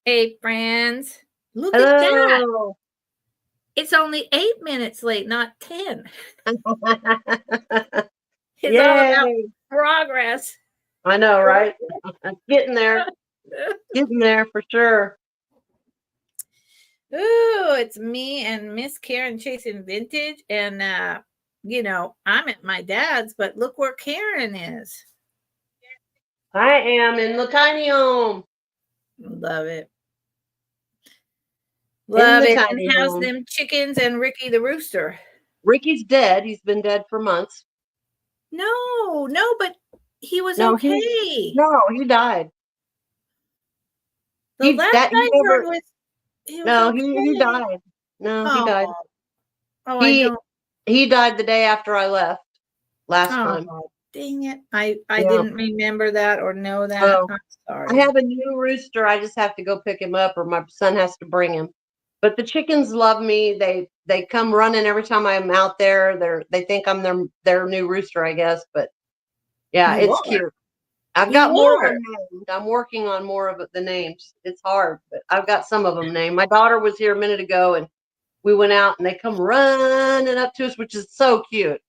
Hey, friends. Look at that. Hello. It's only 8 minutes late, not 10. It's all about Yay. progress. I know, right? Getting there. Getting there for sure. Ooh, it's me and Miss Karen ChaseNVintage. And, I'm at my dad's, but look where Karen is. I am in the tiny home. Love it. Love it. And how's home. them chickens and Ricky the rooster? Ricky's dead. He's been dead for months. No, but he was No, okay. he died. The last I heard was he died. No, he died. Oh, I don't. He died the day after I left last time. Dang it. I didn't remember that or know that. Oh, I'm sorry. I have a new rooster. I just have to go pick him up, or my son has to bring him. But the chickens love me. They come running every time I'm out there. They think I'm their new rooster, I guess. But yeah, it's cute. I've got more of them named. I'm working on more of the names. It's hard, but I've got some of them named. My daughter was here a minute ago, and we went out, and they come running up to us, which is so cute.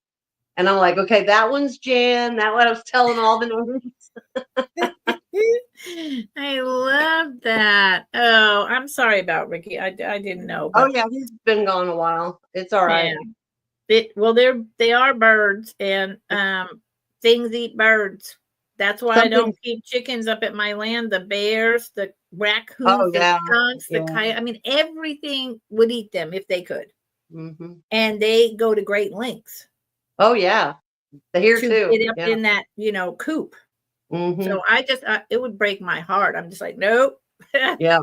And I'm like, okay, that one's Jan. That one I was telling all the names. I love that. Oh, I'm sorry about Ricky. I didn't know. But... Oh yeah, he's been gone a while. It's all right. They are birds, and things eat birds. That's why I don't keep chickens up at my land. The bears, the raccoons, the skunks, the coyote. I mean, everything would eat them if they could. Mm-hmm. And they go to great lengths. Oh yeah, they're here too. Get up in that, coop. Mm-hmm. So it would break my heart. I'm just like, nope. Yeah.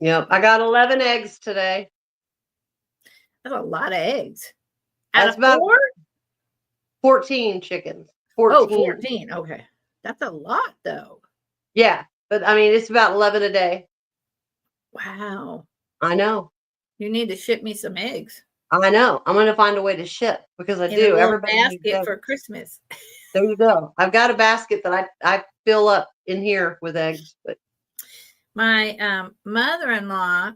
I got 11 eggs today. That's a lot of eggs. That's about 14 chickens. 14. Oh, 14. Okay. That's a lot though. Yeah. But I mean, it's about 11 a day. Wow. I know. You need to ship me some eggs. I know. I'm going to find a way to ship because I do. Everybody basket for Christmas. There you go. I've got a basket that I fill up in here with eggs. But my mother-in-law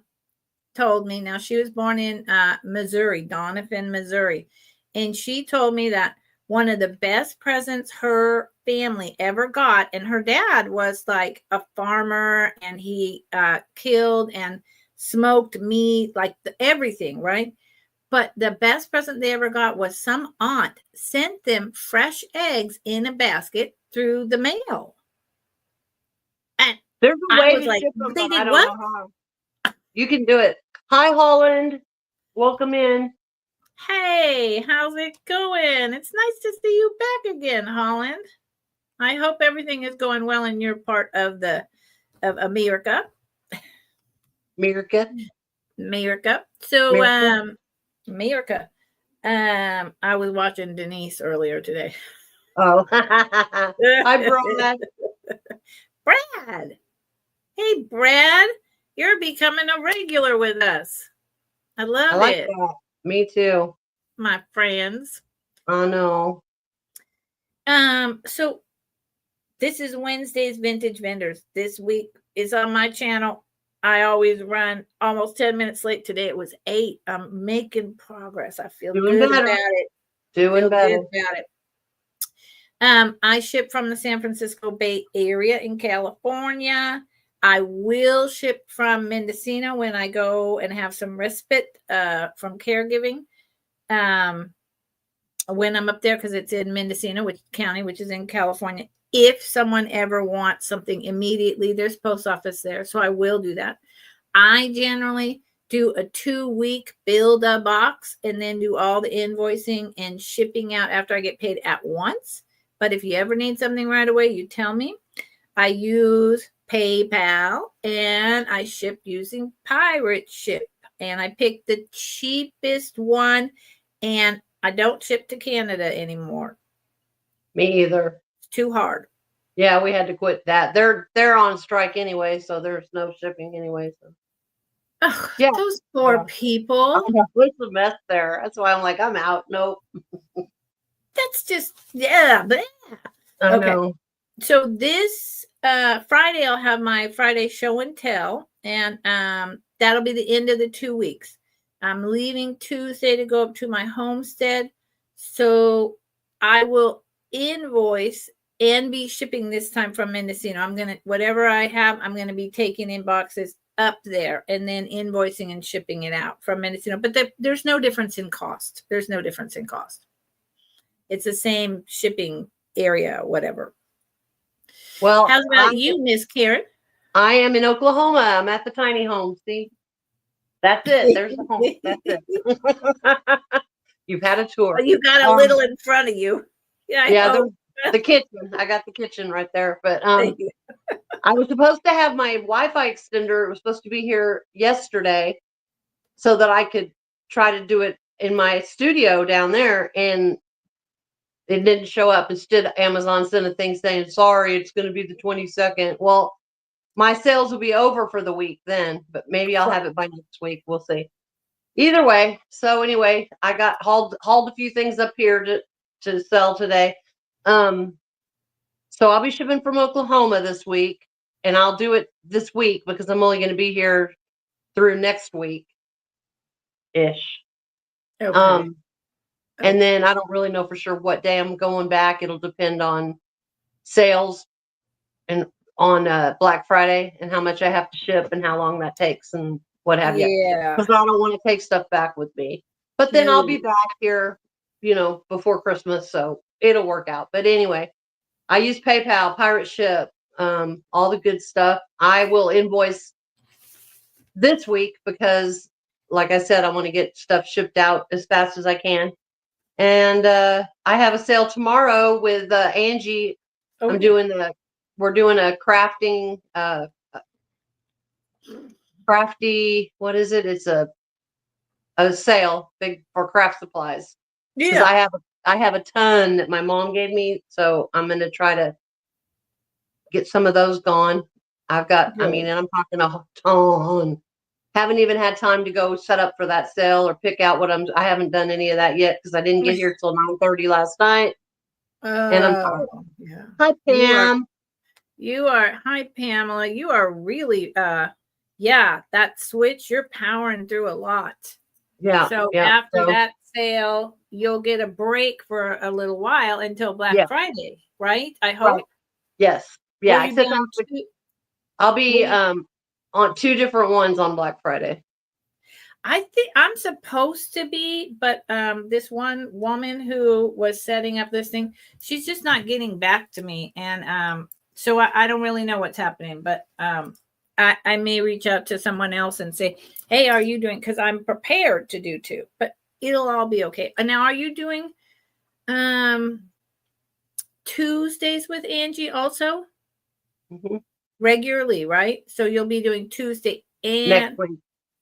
told me, now she was born in Missouri, Doniphan, Missouri. And she told me that one of the best presents her family ever got, and her dad was like a farmer, and he killed and smoked meat, like everything, right? But the best present they ever got was some aunt sent them fresh eggs in a basket through the mail. And there's a way to ship them. They did what? You can do it. Hi, Holland. Welcome in. Hey, how's it going? It's nice to see you back again, Holland. I hope everything is going well in your part of America. America. So, America. I was watching Denise earlier today. Oh, hi, Brad. Brad. Hey, Brad. You're becoming a regular with us. I love it. That. Me too. My friends. I know. So this is Wednesday's Vintage Vendors. This week is on my channel. I always run almost 10 minutes late. Today it was 8. I'm making progress. I feel good about it. Doing better. I ship from the San Francisco Bay Area in California. I will ship from Mendocino when I go and have some respite from caregiving when I'm up there, because it's in Mendocino County, which is in California. If someone ever wants something immediately, there's post office there, so I will do that. I generally do a 2-week build a box and then do all the invoicing and shipping out after I get paid at once. But if you ever need something right away, you tell me. I use PayPal and I ship using Pirate Ship, and I picked the cheapest one, and I don't ship to Canada anymore. Me either. It's too hard. Yeah, we had to quit that. They're on strike anyway, so there's no shipping anyway. So. Ugh, yeah, those poor people. It's a mess there. That's why I'm like, I'm out. Nope. That's just, yeah. But I know. So this Friday, I'll have my Friday show and tell, and that'll be the end of the 2 weeks. I'm leaving Tuesday to go up to my homestead, so I will invoice and be shipping this time from Mendocino. I'm gonna, whatever I have, I'm gonna be taking in boxes up there and then invoicing and shipping it out from Mendocino. But there's no difference in cost. There's no difference in cost. It's the same shipping area, whatever. Well, how about you, Miss Karen? I am in Oklahoma. I'm at the tiny home. See, that's it. There's the home. That's it. You've had a tour. Well, you got a little in front of you. Yeah, the kitchen. I got the kitchen right there. But I was supposed to have my Wi-Fi extender. It was supposed to be here yesterday so that I could try to do it in my studio down there, and it didn't show up. Instead, Amazon sent a thing saying, sorry, it's going to be the 22nd. Well, my sales will be over for the week then, but maybe I'll have it by next week. We'll see. Either way. So anyway, I got hauled a few things up here to sell today. So I'll be shipping from Oklahoma this week, and I'll do it this week because I'm only going to be here through next week ish. Okay. And then I don't really know for sure what day I'm going back. It'll depend on sales and on Black Friday and how much I have to ship and how long that takes and what have you. Yeah. Because I don't want to take stuff back with me. But then I'll be back here, before Christmas, so it'll work out. But anyway, I use PayPal, Pirate Ship, all the good stuff. I will invoice this week because, like I said, I want to get stuff shipped out as fast as I can. And I have a sale tomorrow with Angie. Okay. We're doing a crafting, what is it? It's a sale big for craft supplies. Yeah. I have a ton that my mom gave me, so I'm going to try to get some of those gone. I've got, and I'm talking a ton. Haven't even had time to go set up for that sale or pick out I haven't done any of that yet because I didn't get here till 9:30 last night. And I'm tired. Yeah. Hi, Pam. Hi, Pamela. You are really, that switch, you're powering through a lot. Yeah. So after that sale, you'll get a break for a little while until Black Friday, right? I hope. Right. Yes. Yeah. I'll be on 2 different ones on Black Friday. I think I'm supposed to be, but this one woman who was setting up this thing, she's just not getting back to me. And so I don't really know what's happening, but I may reach out to someone else and say, hey, are you doing, because I'm prepared to do 2, but it'll all be okay. And now, are you doing Tuesdays with Angie also? Mm-hmm. Regularly, right? So you'll be doing Tuesday and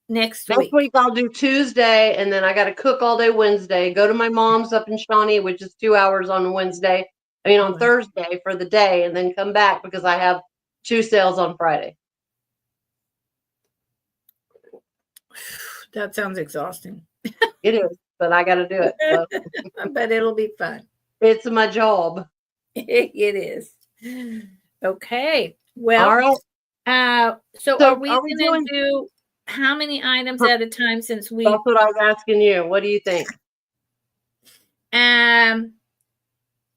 next week I'll do Tuesday, and then I got to cook all day Wednesday, go to my mom's up in Shawnee, which is 2 hours on Wednesday. On Thursday for the day, and then come back because I have 2 sales on Friday. That sounds exhausting. It is, but I got to do it. So. But it'll be fun. It's my job. It is. Okay. Well, all right. So are we going to do how many items at a time since we... That's what I was asking you. What do you think?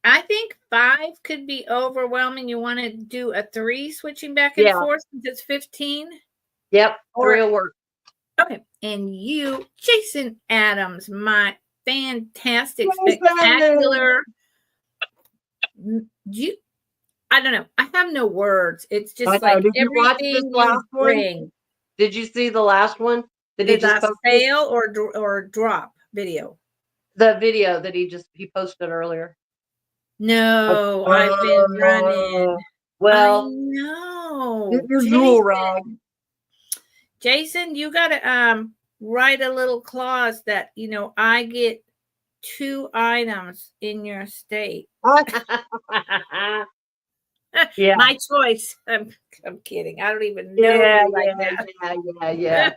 I think 5 could be overwhelming. You want to do a 3 switching back and forth since it's 15? Yep. 3 will work. Okay. And you, Jason Adams, my fantastic, spectacular... I don't know. I have no words. It's just like did you watch this last one? Did you see the last one? Did he just fail or drop video? The video that he posted earlier. No, I've been running. Well, no. Get your jewel rag. Jason, you got to write a little clause that I get 2 items in your state. Yeah, my choice. I'm kidding. I don't even know. Yeah.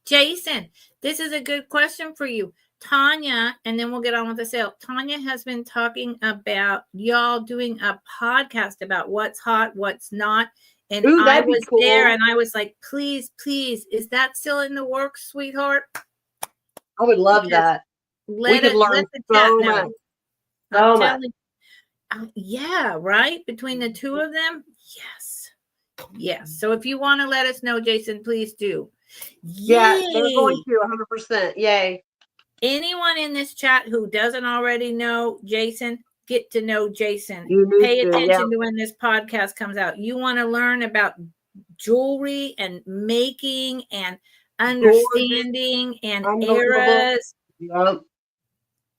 Jason, this is a good question for you. Tanya, and then we'll get on with the sale. Tanya has been talking about y'all doing a podcast about what's hot, what's not. And Ooh, I that'd be was cool. there and I was like, please, please, is that still in the works, sweetheart? I would love Because that. We could learn the so chat much. know. So I'm much. telling yeah, right? Between the two of them? Yes. Yes. So if you want to let us know, Jason, please do. Yeah, they're going Yay. to 100%. Yay. Anyone in this chat who doesn't already know Jason, get to know Jason. You need Pay to, attention to when this podcast comes out. You want to learn about jewelry and making and understanding and Unbelievable. eras. Yep.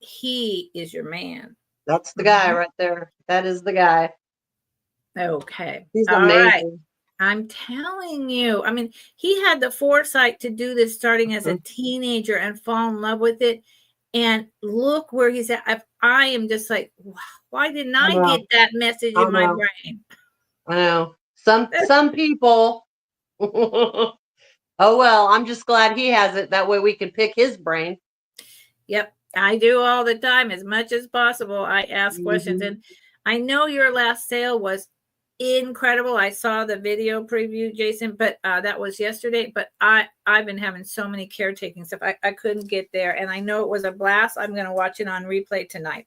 He is your man. That's the guy right there. That is the guy. Okay. He's All amazing. right. I'm telling you. I mean, he had the foresight to do this starting as a teenager and fall in love with it. And look where he's at. I am just like, wow, why didn't I get that message in my brain? I know. Some people. Oh, well, I'm just glad he has it. That way we can pick his brain. Yep. I do all the time. As much as possible, I ask questions. And I know your last sale was incredible. I saw the video preview, Jason, but that was yesterday. But I've been having so many caretaking stuff. I couldn't get there. And I know it was a blast. I'm going to watch it on replay tonight.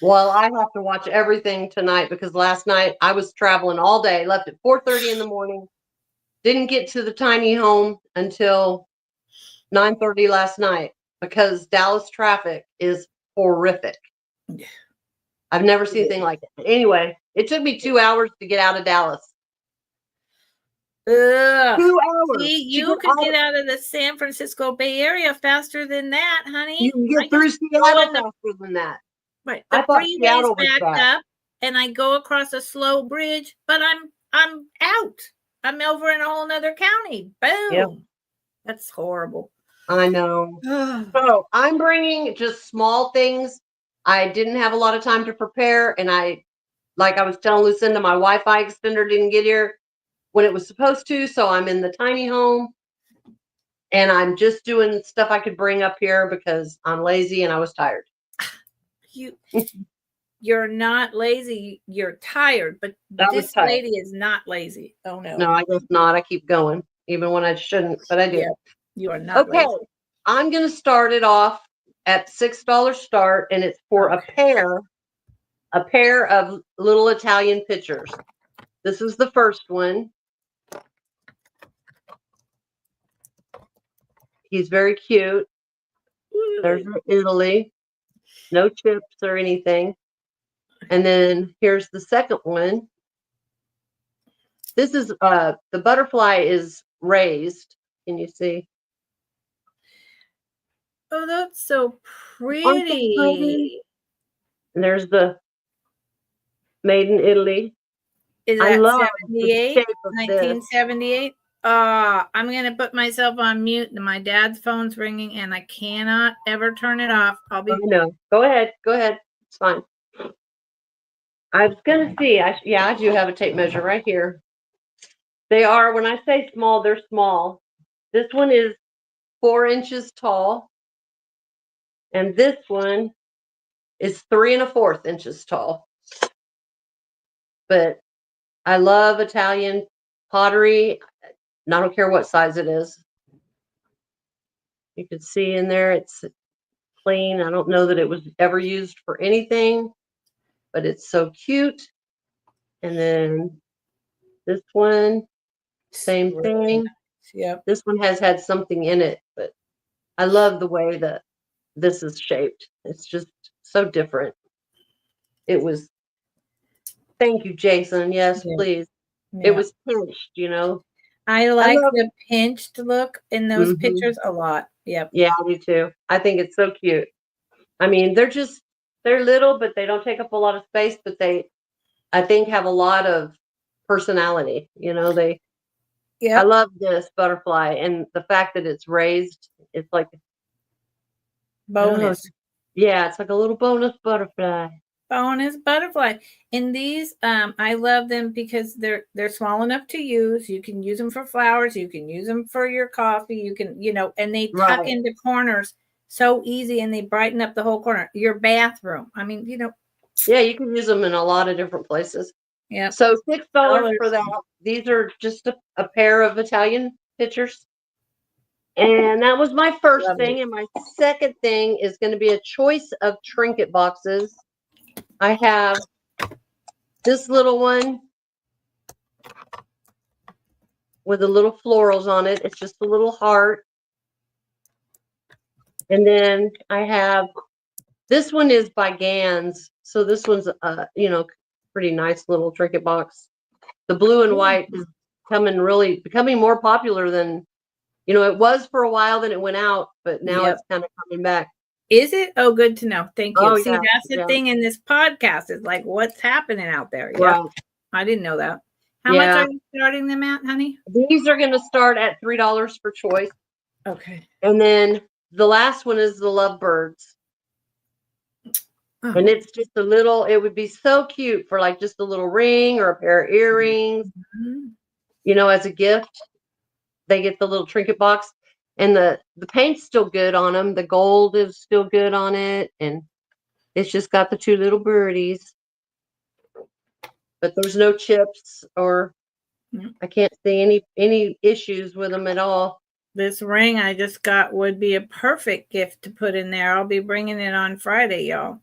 Well, I have to watch everything tonight because last night I was traveling all day, left at 4:30 in the morning, didn't get to the tiny home until 9:30 last night because Dallas traffic is horrific. I've never seen anything like it. Anyway, it took me 2 hours to get out of Dallas. Ugh. 2 hours. See, you could get out of the San Francisco Bay Area faster than that, honey. You can get through Seattle faster than that. Right. I The thought freeway's Seattle was backed bad. up and I go across a slow bridge, but I'm out. I'm over in a whole nother county. Boom. Yep. That's horrible. I know. So I'm bringing just small things. I didn't have a lot of time to prepare. And like I was telling Lucinda, my Wi-Fi extender didn't get here when it was supposed to. So I'm in the tiny home and I'm just doing stuff I could bring up here because I'm lazy and I was tired. You're not lazy. You're tired, but this lady is not lazy. Oh no. No, I guess not. I keep going even when I shouldn't, but I do. Yeah, you are not lazy. I'm going to start it off at $6 start, and it's for a pair of little Italian pictures. This is the first one. He's very cute. There's Italy. No chips or anything. And then here's the second one. This is the butterfly is raised. Can you see? Oh, that's so pretty. And there's the made in Italy. Is that 78? 1978? I'm going to put myself on mute. My dad's phone's ringing and I cannot ever turn it off. No. Go ahead. It's fine. I was going to see. I do have a tape measure right here. They are, when I say small, they're small. This one is 4 inches tall. And this one is 3 1/4 inches tall. But I love Italian pottery. And I don't care what size it is. You can see in there, it's clean. I don't know that it was ever used for anything, but it's so cute. And then this one, same thing. Yep. This one has had something in it, but I love the way that this is shaped. It's just so different. It was, thank you, Jason. Yes, please. Yeah. It was pinched, I like the pinched look in those pictures a lot. Yep. Yeah, me too. I think it's so cute. I mean, they're little, but they don't take up a lot of space, but I think have a lot of personality. I love this butterfly and the fact that it's raised. It's like bonus. It's like a little bonus butterfly. Bonus butterfly. And these, I love them because they're small enough to use. You can use them for flowers. You can use them for your coffee. You can, and they tuck into corners So easy, and they brighten up the whole corner. Your bathroom. I mean, Yeah, you can use them in a lot of different places. yeah. So $6 for that. These are just a pair of Italian pictures. And that was my first thing. And my second thing is going to be a choice of trinket boxes. I have this little one with the little florals on it. It's just a little heart. And then I have, this one is by Gans. So this one's pretty nice little trinket box. The blue and white is becoming more popular than, it was for a while, then it went out, but now it's kind of coming back. Is it? Oh, good to know. Thank you. Oh, See, that's the thing in this podcast is like what's happening out there. Right. Yeah. I didn't know that. How much are you starting them at, honey? These are going to start at $3 for choice. Okay. And then the last one is the lovebirds. Oh. And it's just it would be so cute for like just a little ring or a pair of earrings, as a gift. They get the little trinket box, and the paint's still good on them. The gold is still good on it, and it's just got the two little birdies. But there's no chips, or I can't see any issues with them at all. This ring I just got would be a perfect gift to put in there. I'll be bringing it on Friday, y'all.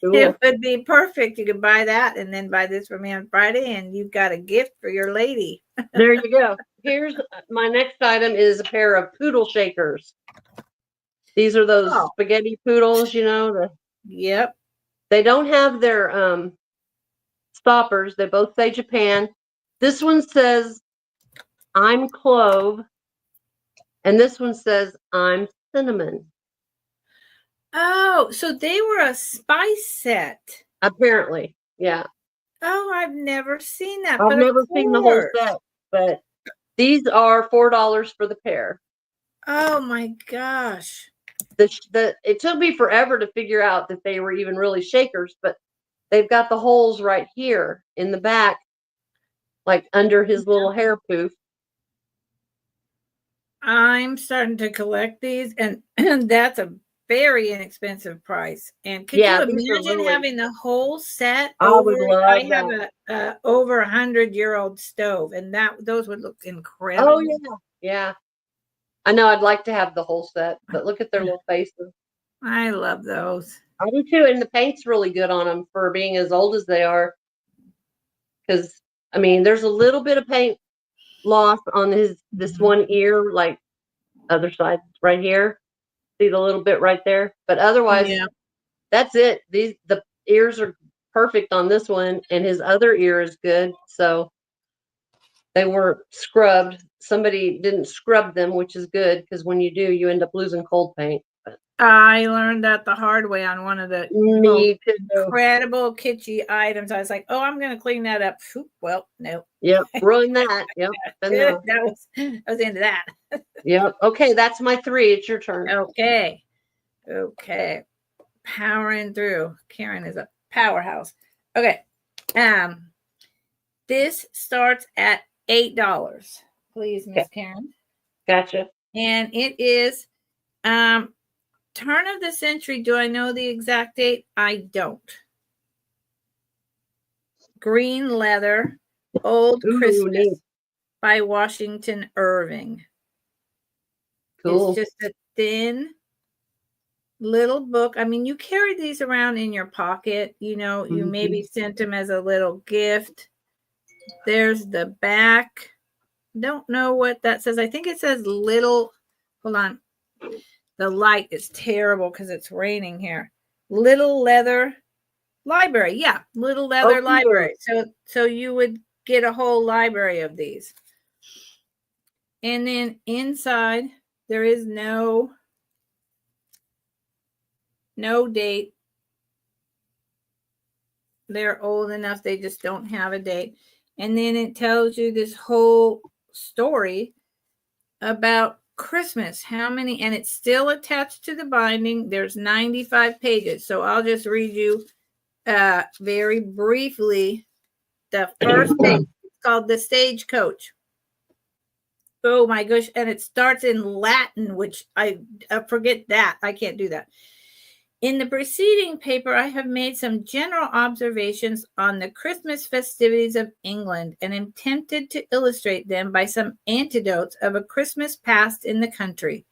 Cool. It would be perfect. You could buy that and then buy this for me on Friday, and you've got a gift for your lady. There you go. Here's my next item is a pair of poodle shakers. These are those spaghetti poodles, Yep. They don't have their stoppers. They both say Japan. This one says I'm clove, and this one says I'm cinnamon. Oh, so they were a spice set. Apparently, yeah. Oh, I've never seen that. I've never seen the whole set, but these are $4 for the pair. Oh my gosh. It took me forever to figure out that they were even really shakers, but they've got the holes right here in the back, like under his little hair poof. I'm starting to collect these, and that's a very inexpensive price. And could you imagine having the whole set? I have a over 100-year-old stove, and those would look incredible. Oh yeah. I know. I'd like to have the whole set, but look at their little faces. I love those. I do too, and the paint's really good on them for being as old as they are. Because there's a little bit of paint loss on this one ear, like other side right here. See the little bit right there, but otherwise, that's it. The ears are perfect on this one, and his other ear is good. So they weren't scrubbed. Somebody didn't scrub them, which is good because when you do, you end up losing cold paint. I learned that the hard way on one of the incredible kitschy items. I was like, "Oh, I'm going to clean that up." Well, no. Yep, ruin that. Yep, I was into that. Yep. Okay, that's my 3. It's your turn. Okay. Powering through. Karen is a powerhouse. Okay. This starts at $8. Please, Miss Karen. Gotcha. And it is turn of the century. Do I know the exact date? I don't. Green leather, Old Christmas by Washington Irving. Cool. It's just a thin little book. You carry these around in your pocket. You maybe sent them as a little gift. There's the back. Don't know what that says. I think it says little. Hold on. The light is terrible because it's raining here. Little leather library. Yeah, little leather library. So you would get a whole library of these. And then inside there is no date. They're old enough, they just don't have a date. And then it tells you this whole story about Christmas. How many, and it's still attached to the binding. There's 95 pages. So I'll just read you very briefly the first page. It's called The Stagecoach. Oh my gosh. And it starts in Latin, which I forget that. I can't do that. In the preceding paper, I have made some general observations on the Christmas festivities of England and am tempted to illustrate them by some anecdotes of a Christmas past in the country,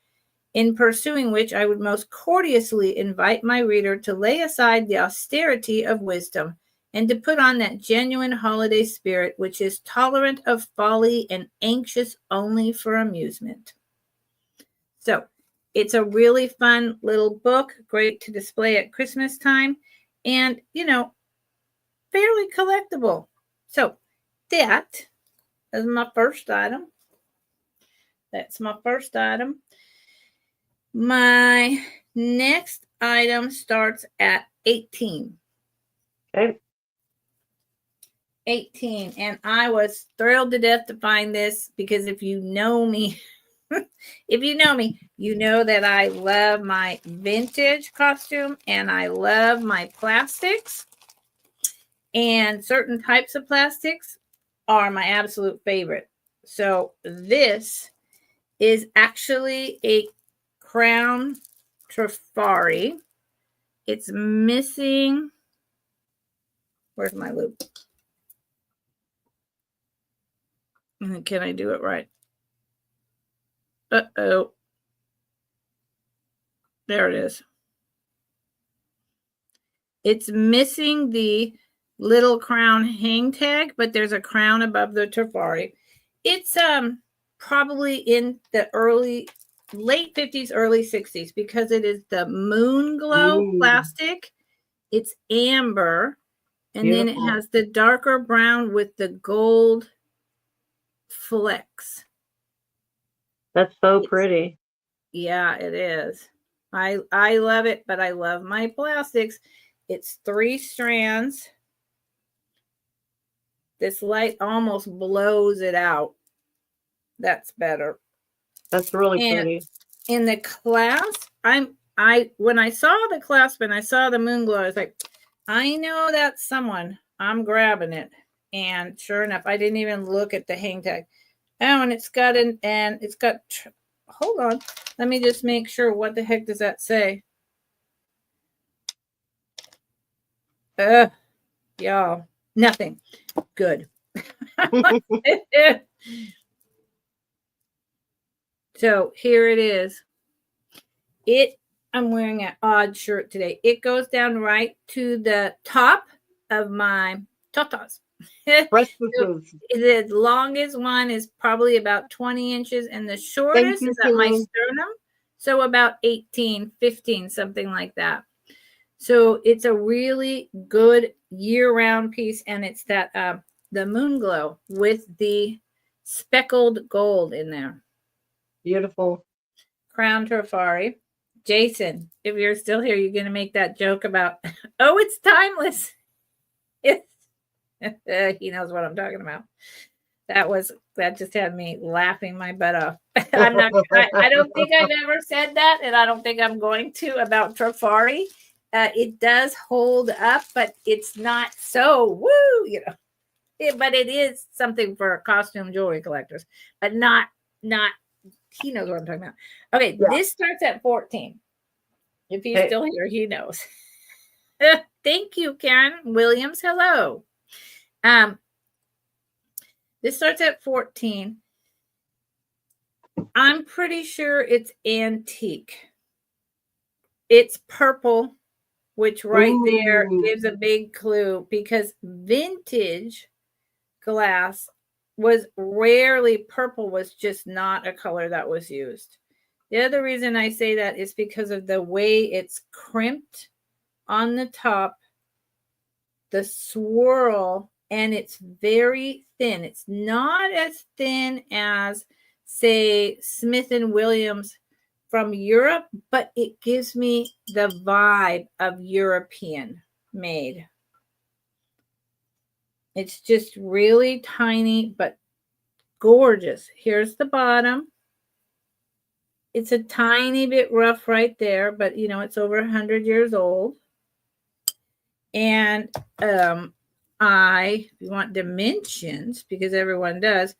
in pursuing which I would most courteously invite my reader to lay aside the austerity of wisdom and to put on that genuine holiday spirit which is tolerant of folly and anxious only for amusement. So it's a really fun little book, great to display at Christmas time, and, fairly collectible. So that is my first item. That's my first item. My next item starts at 18. Okay. 18. And I was thrilled to death to find this because if you know me, you know that I love my vintage costume and I love my plastics. And certain types of plastics are my absolute favorite. So this is actually a crown Trafari. It's missing. Where's my loop? Can I do it right? Uh-oh. There it is. It's missing the little crown hang tag, but there's a crown above the Trafari. It's probably in the late 50s, early 60s because it is the moon glow plastic. It's amber, and Beautiful. then it has the darker brown with the gold flecks. That's so pretty. Yeah, it is. I love it, but I love my plastics. It's 3 strands. This light almost blows it out. That's better. That's really pretty. In the clasp, when I saw the clasp and I saw the moon glow, I was like, I know that's someone. I'm grabbing it. And sure enough, I didn't even look at the hang tag. Oh, and it's got hold on. Let me just make sure. What the heck does that say? Y'all, nothing. Good. So here it is. I'm wearing an odd shirt today. It goes down right to the top of my tatas. So the longest one is probably about 20 inches, and the shortest is at my sternum. So about 18, 15, something like that. So it's a really good year-round piece, and it's that the moon glow with the speckled gold in there. Beautiful. Crown Trafari. Jason, if you're still here, you're going to make that joke about, oh, it's timeless. He knows what I'm talking about. That just had me laughing my butt off. I don't think I've ever said that, and I don't think I'm going to about Trafari. It does hold up, but it's not so woo, but it is something for costume jewelry collectors, but not, he knows what I'm talking about. Okay, yeah. This starts at 14. If he's still here, he knows. Thank you, Karen Williams. Hello. This starts at 14. I'm pretty sure it's antique. It's purple, which there gives a big clue because vintage glass was rarely purple, was just not a color that was used. The other reason I say that is because of the way it's crimped on the top, the swirl, and it's very thin. It's not as thin as, say, Smith & Williams from Europe, but it gives me the vibe of European made. It's just really tiny, but gorgeous. Here's the bottom. It's a tiny bit rough right there, but it's over 100 years old. And if you want dimensions, because everyone does,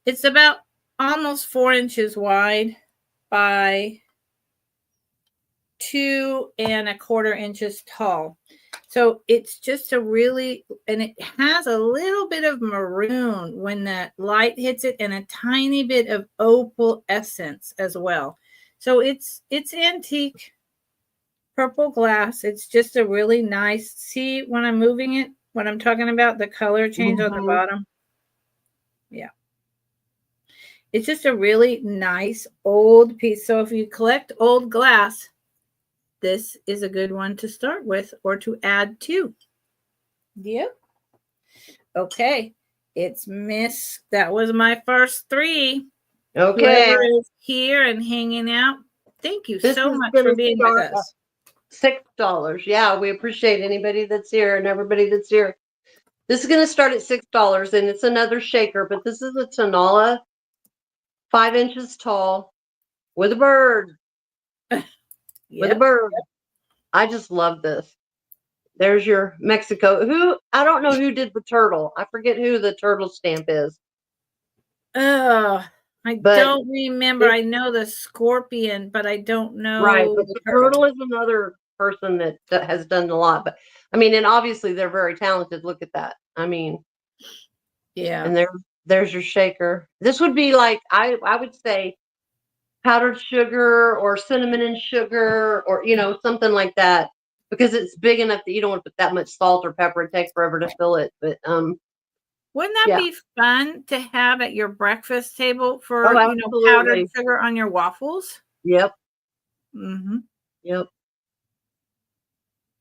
it's about almost 4 inches wide by 2¼ inches tall. So it's just a really, and it has a little bit of maroon when the light hits it, and a tiny bit of opal essence as well. So it's antique purple glass. It's just a really nice, see when I'm moving it, what I'm talking about, the color change on the bottom. Yeah. It's just a really nice old piece. So if you collect old glass, this is a good one to start with or to add to. Yep. Okay. It's Miss. That was my first 3. Okay. Whoever is here and hanging out, thank you This so is much gonna for being with us. $6. Yeah, we appreciate anybody that's here and everybody that's here. This is going to start at $6, and it's another shaker, but this is a Tonala, 5 inches tall, with a bird. With a bird. I just love this. There's your Mexico. I don't know who did the turtle. I forget who the turtle stamp is. Oh, I don't remember. I know the scorpion, but I don't know. Right, but the turtle is another person that has done a lot. But I mean, and obviously they're very talented. Look at that. I mean, yeah. And there's your shaker. This would be like I would say powdered sugar or cinnamon and sugar, or something like that, because it's big enough that you don't want to put that much salt or pepper. It takes forever to fill it. But wouldn't that be fun to have at your breakfast table for powdered sugar on your waffles? Yep. Mm-hmm. Yep.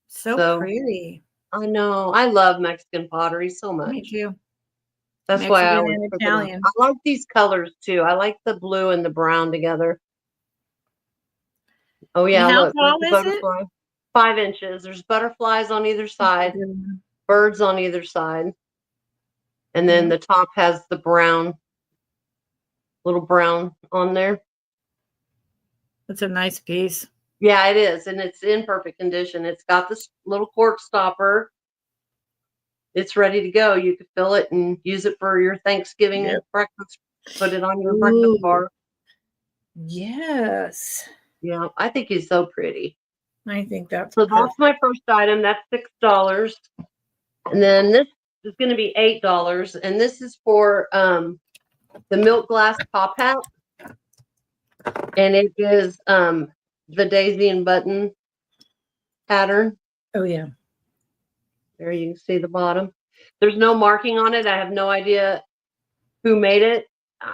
So pretty. I know. I love Mexican pottery so much. Me too. That's Mexican why I always and pick it up. Italian. I like these colors too. I like the blue and the brown together. Oh yeah, and how look, tall the is butterfly. it? 5 inches. There's butterflies on either side, birds on either side, and then the top has the little brown on there. It's a nice piece. Yeah, it is, and it's in perfect condition. It's got this little cork stopper. It's ready to go. You could fill it and use it for your Thanksgiving breakfast. Put it on your breakfast bar. Yes. Yeah, I think he's so pretty. I think that's so. That's my first item. That's $6, and then this is going to be $8, and this is for the milk glass top hat, and it is the daisy and button pattern. Oh yeah. There you can see the bottom. There's no marking on it. I have no idea who made it.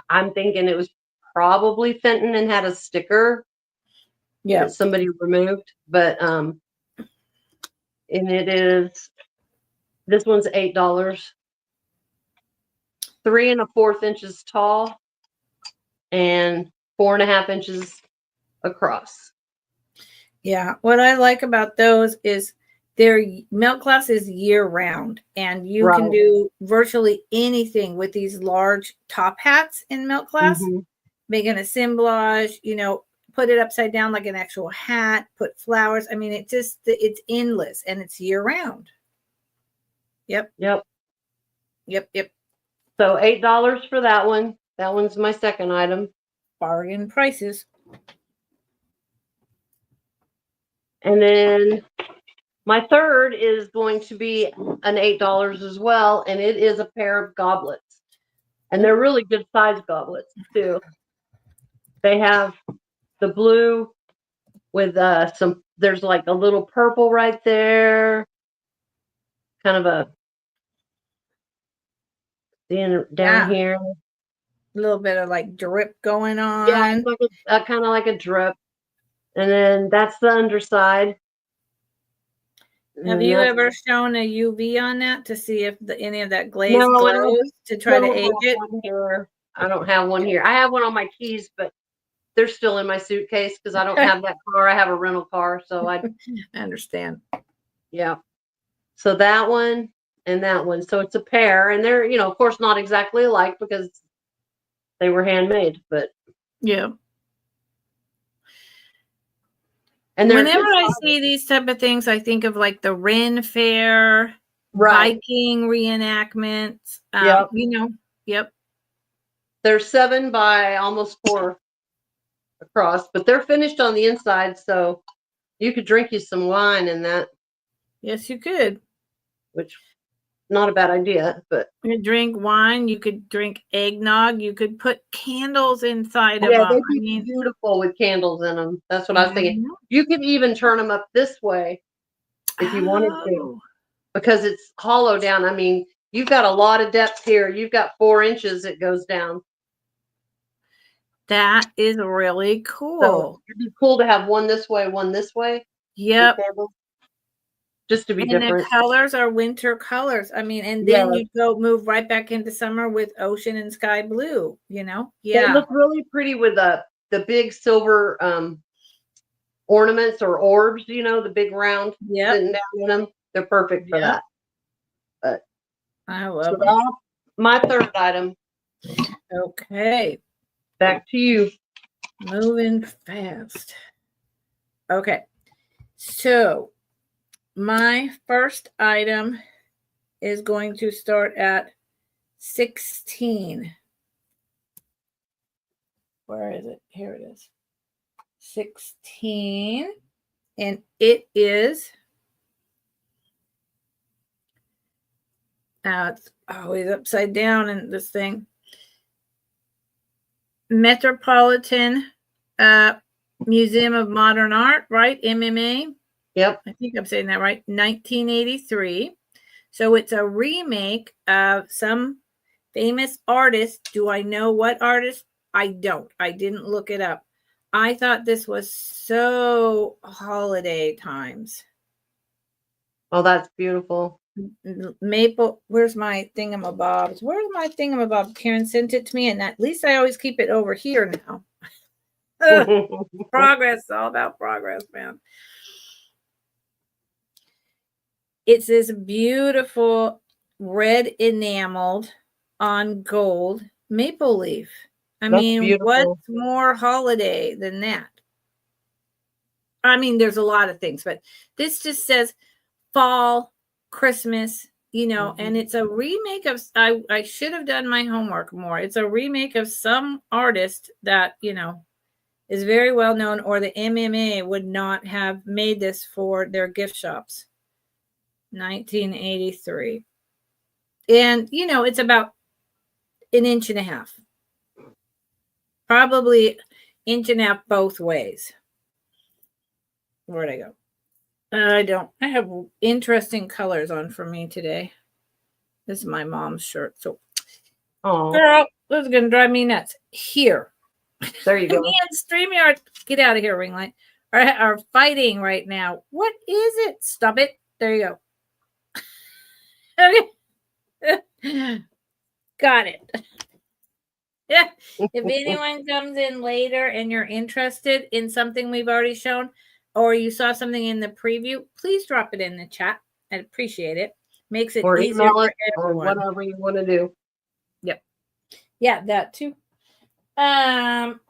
I'm thinking it was probably Fenton and had a sticker that somebody removed. But and this one's $8. 3 1/4 inches tall and 4 1/2 inches across. Yeah, what I like about those is their milk glass is year round, and you can do virtually anything with these large top hats in milk glass. Make an assemblage, put it upside down like an actual hat, put flowers. I mean, it's endless, and it's year round. Yep. So $8 for that one. That one's my second item. Bargain prices. And then my third is going to be an $8 as well, and it is a pair of goblets. And they're really good size goblets too. They have the blue with there's like a little purple right there. Kind of a down here. A little bit of like drip going on. Yeah, it's like kind of like a drip. And then that's the underside. Have you ever shown a UV on that to see if any of that glaze glows to try to age it? I don't have one here. I have one on my keys, but they're still in my suitcase because I don't have that car. I have a rental car, so I understand. Yeah. So that one and that one. So it's a pair, and they're, of course, not exactly alike because they were handmade, but yeah. And whenever I see these type of things, I think of like the Ren Fair, Viking reenactments. Yep. They're 7 by almost 4 across, but they're finished on the inside, so you could drink you some wine in that. Yes, you could. Which, not a bad idea, but you could drink wine. You could drink eggnog. You could put candles inside of yeah, them. they'd be beautiful with candles in them. That's what I was thinking. Mhm. You could even turn them up this way if you wanted to, Oh, because it's hollow down. I mean, you've got a lot of depth here. You've got 4 inches it goes down. that is really So cool. it'd be cool to have one this way, with Yep. candles, just to be And the different. colors are winter colors. I mean, and Yeah. then you go move right back into summer with ocean and sky blue, you know? They Yeah. look really pretty with the big silver ornaments or orbs, you know, the big round Yep. sitting down in them. They're perfect for Yep. that. But I so love them. that's my third item. Okay. Back to you. Moving fast. Okay. So my first item is going to start at 16. Where is it? Here it is. 16. And it is, it's always upside down in this thing. Metropolitan Museum of Modern Art, right? MMA. Yep. I think I'm saying that right. 1983. So it's a remake of some famous artist. Do I know what artist? I don't. I didn't look it up. I thought this was so holiday times. Oh, that's beautiful. Maple, where's my thingamabobs? Where's my thingamabob? Karen sent it to me, and at least I always keep it over here now. Progress, all about progress, man. It's this beautiful red enameled on gold maple leaf. I mean, beautiful. what's more holiday than that? I mean, there's a lot of things, but this just says fall, Christmas, you know, and it's a remake of, I should have done my homework more. It's a remake of some artist that, you know, is very well known, or the MMA would not have made this for their gift shops. 1983. And, you know, it's about an inch and a half. Probably inch and a half both ways. Where'd I go? I have interesting colors on for me today. This is my mom's shirt. So, girl, this is going to drive me nuts. Here. There you go. Me and StreamYard, get out of here, ring light, are fighting right now. What is it? Stop it. There you go. Okay. Got it. Yeah. If anyone comes in later and you're interested in something we've already shown, or you saw something in the preview, please drop it in the chat. I'd appreciate it. Makes it easier for everyone. Or whatever you want to do. Yep. Yeah, that too.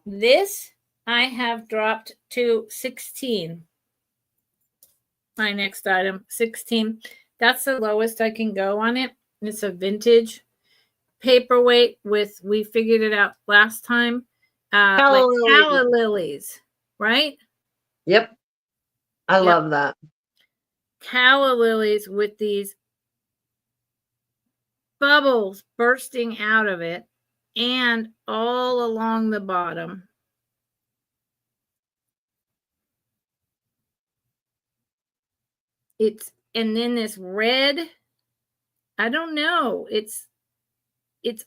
This I have dropped to 16. My next item, 16. That's the lowest I can go on it. It's a vintage paperweight with, we figured it out last time, like calla lilies, right? Yep. I love that. Calla lilies with these bubbles bursting out of it and all along the bottom. And then this red, I don't know. It's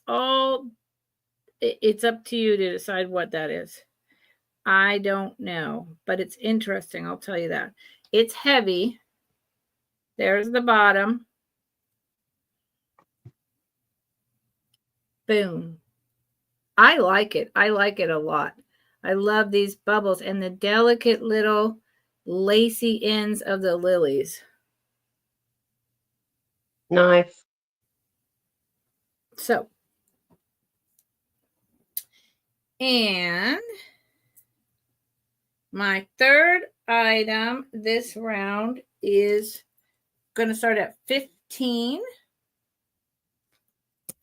up to you to decide what that is. I don't know, but it's interesting. I'll tell you that. It's heavy. There's the bottom. Boom. I like it. I like it a lot. I love these bubbles and the delicate little lacy ends of the lilies. Nice. So, and my third item this round is going to start at 15.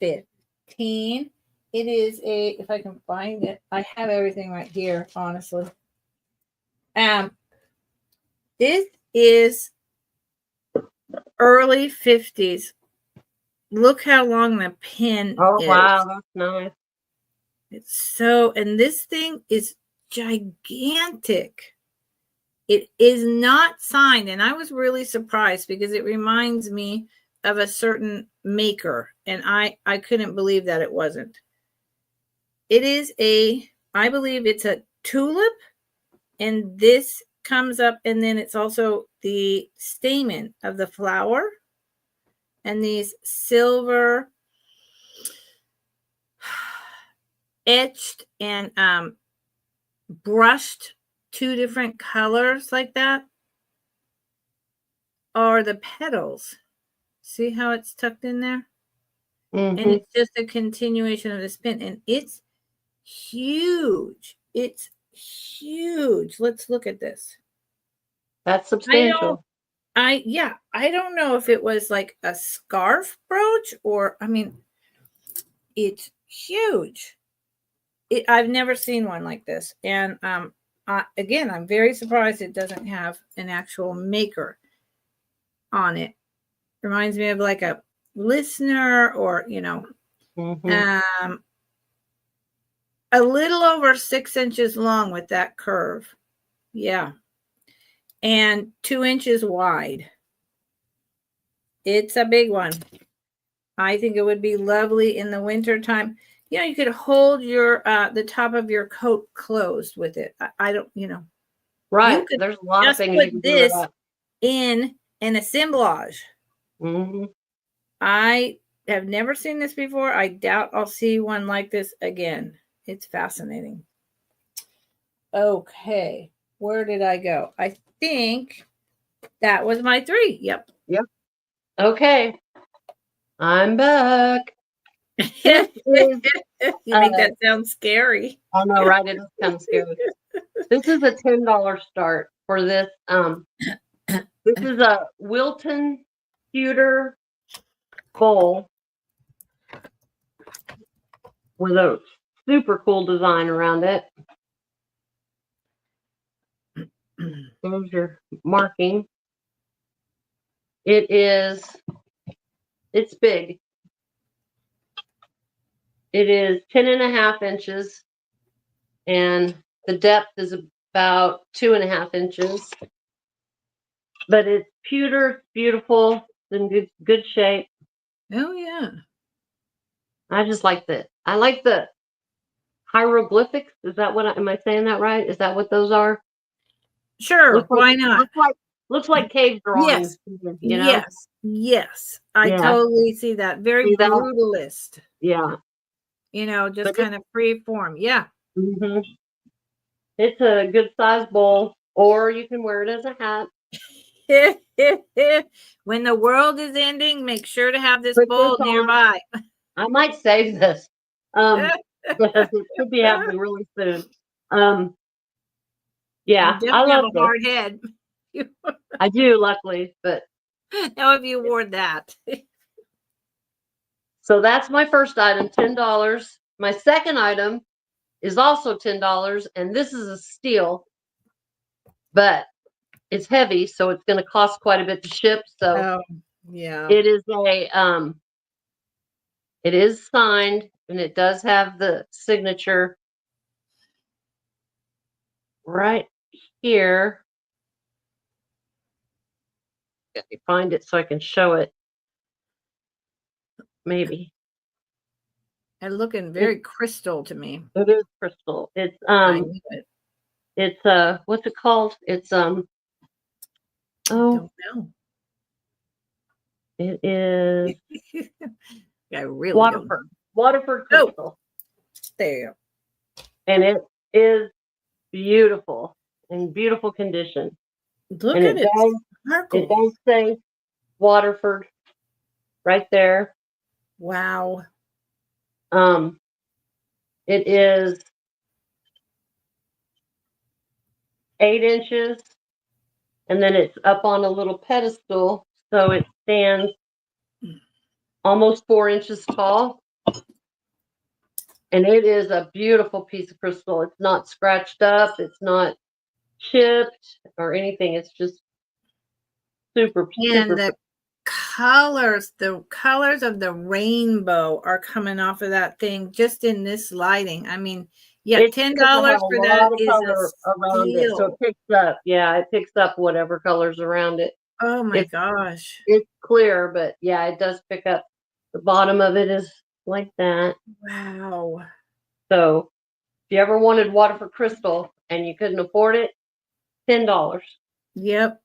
15. It is a, if I can find it, I have everything right here, honestly. This is early 50s. Look how long the pin Oh, is. wow. That's nice. It's so, and this thing is gigantic. It is not signed, and I was really surprised because it reminds me of a certain maker, and I couldn't believe that it wasn't. It is a, I believe it's a tulip, and this comes up, and then it's also the stamen of the flower, and these silver etched and brushed 2 different colors like that are the petals. See how it's tucked in there? And it's just a continuation of the spin, and it's huge. It's huge. Let's look at this. That's substantial. I don't know if it was like a scarf brooch or, I mean, it's huge. I've never seen one like this. And again, I'm very surprised it doesn't have an actual maker on it. Reminds me of like a listener or, you know, a little over 6 inches long with that curve. Yeah. And 2 inches wide. It's a big one. I think it would be lovely in the winter time. You know, you could hold your the top of your coat closed with it. I don't, you know. Right. You could There's a lot of just things put you can do this with that. in an assemblage. I have never seen this before. I doubt I'll see one like this again. It's fascinating. Okay. Where did I go? I think that was my 3. Yep. Okay. I'm back. You make that sound scary. I know, right? It is kind of scary. This is a $10 start for this. This is a Wilton pewter bowl with a super cool design around it. There's your marking. It's big. It is 10.5 inches, and the depth is about 2.5 inches. But it's pewter, beautiful, in good shape. Oh yeah. I just like I like the hieroglyphics. Is that what am I saying that right? Is that what those are? Sure, why not? Looks like cave drawings. Yes. You know? Yes. I totally see that. Very See that? brutalist. Yeah. You know, just kind of free form. Yeah. It's a good size bowl, or you can wear it as a hat. When the world is ending, make sure to have this bowl nearby. I might save this. Because it should be happening really soon. Yeah, I love a hard head. I do, luckily, but how have you wore that? So that's my first item, $10. My second item is also $10, and this is a steal, but it's heavy, so it's going to cost quite a bit to ship. So it is it is signed, and it does have the signature right here. Let me find it so I can show it. Maybe. And looking very crystal to me. It is crystal. It's I knew it. It's what's it called? It's I don't know. It is I really Waterford. Waterford crystal. There. And it is beautiful, in beautiful condition. Look at it. It does say Waterford right there. Wow. It is 8 inches, and then it's up on a little pedestal, so it stands almost 4 inches tall. And it is a beautiful piece of crystal. It's not scratched up. It's not chipped or anything. It's just super, And super. the colors of the rainbow are coming off of that thing just in this lighting. I mean, yeah, It's $10 because it has for a that lot of is a color around it, so it steal. picks up. Yeah, it picks up whatever colors around it. Oh my It's gosh. it's clear, but yeah, it does pick up. The bottom of it is like that. Wow. So if you ever wanted water for crystal and you couldn't afford it, $10. Yep.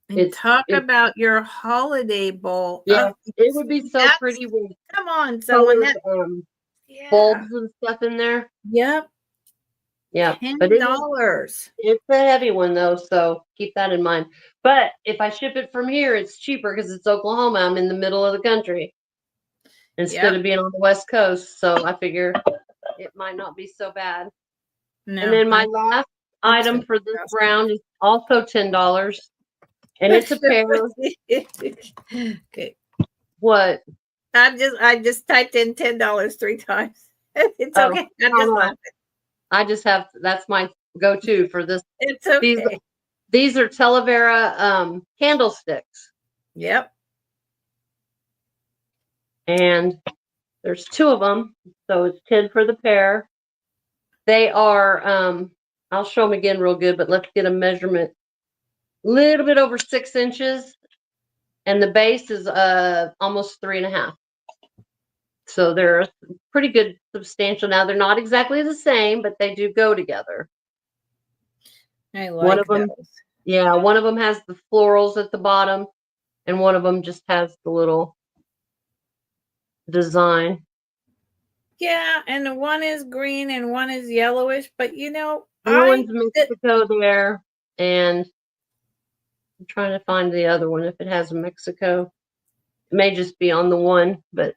And It's talk it's about your holiday bowl. yeah, it would be See, so that's pretty with come on, someone. colored That yeah. bulbs and stuff in there. Yep. Yeah, but $10. it's a heavy one though, so keep that in mind. But if I ship it from here, it's cheaper because it's Oklahoma. I'm in the middle of the country instead Yep. of being on the West Coast, so I figure it might not be so bad. And No, then my last that's item for this fantastic. round is also $10, and it's a pair. Okay. What? I just typed in $10 3 times. It's Oh, okay. I'm just laughing. I just have that's my go-to for this. It's These okay. these are Talavera candlesticks, Yep. and there's 2 of them, so it's 10 for the pair. They are I'll show them again real good, but let's get a measurement. Little bit over 6 inches, and the base is almost 3.5. So they're pretty good, substantial. Now they're not exactly the same, but they do go together. I One like of them, those. yeah, one of them has the florals at the bottom, and one of them just has the little design. Yeah, and the one is green and one is yellowish, but The other one's Mexico there, and I'm trying to find the other one if it has a Mexico. It may just be on the one, but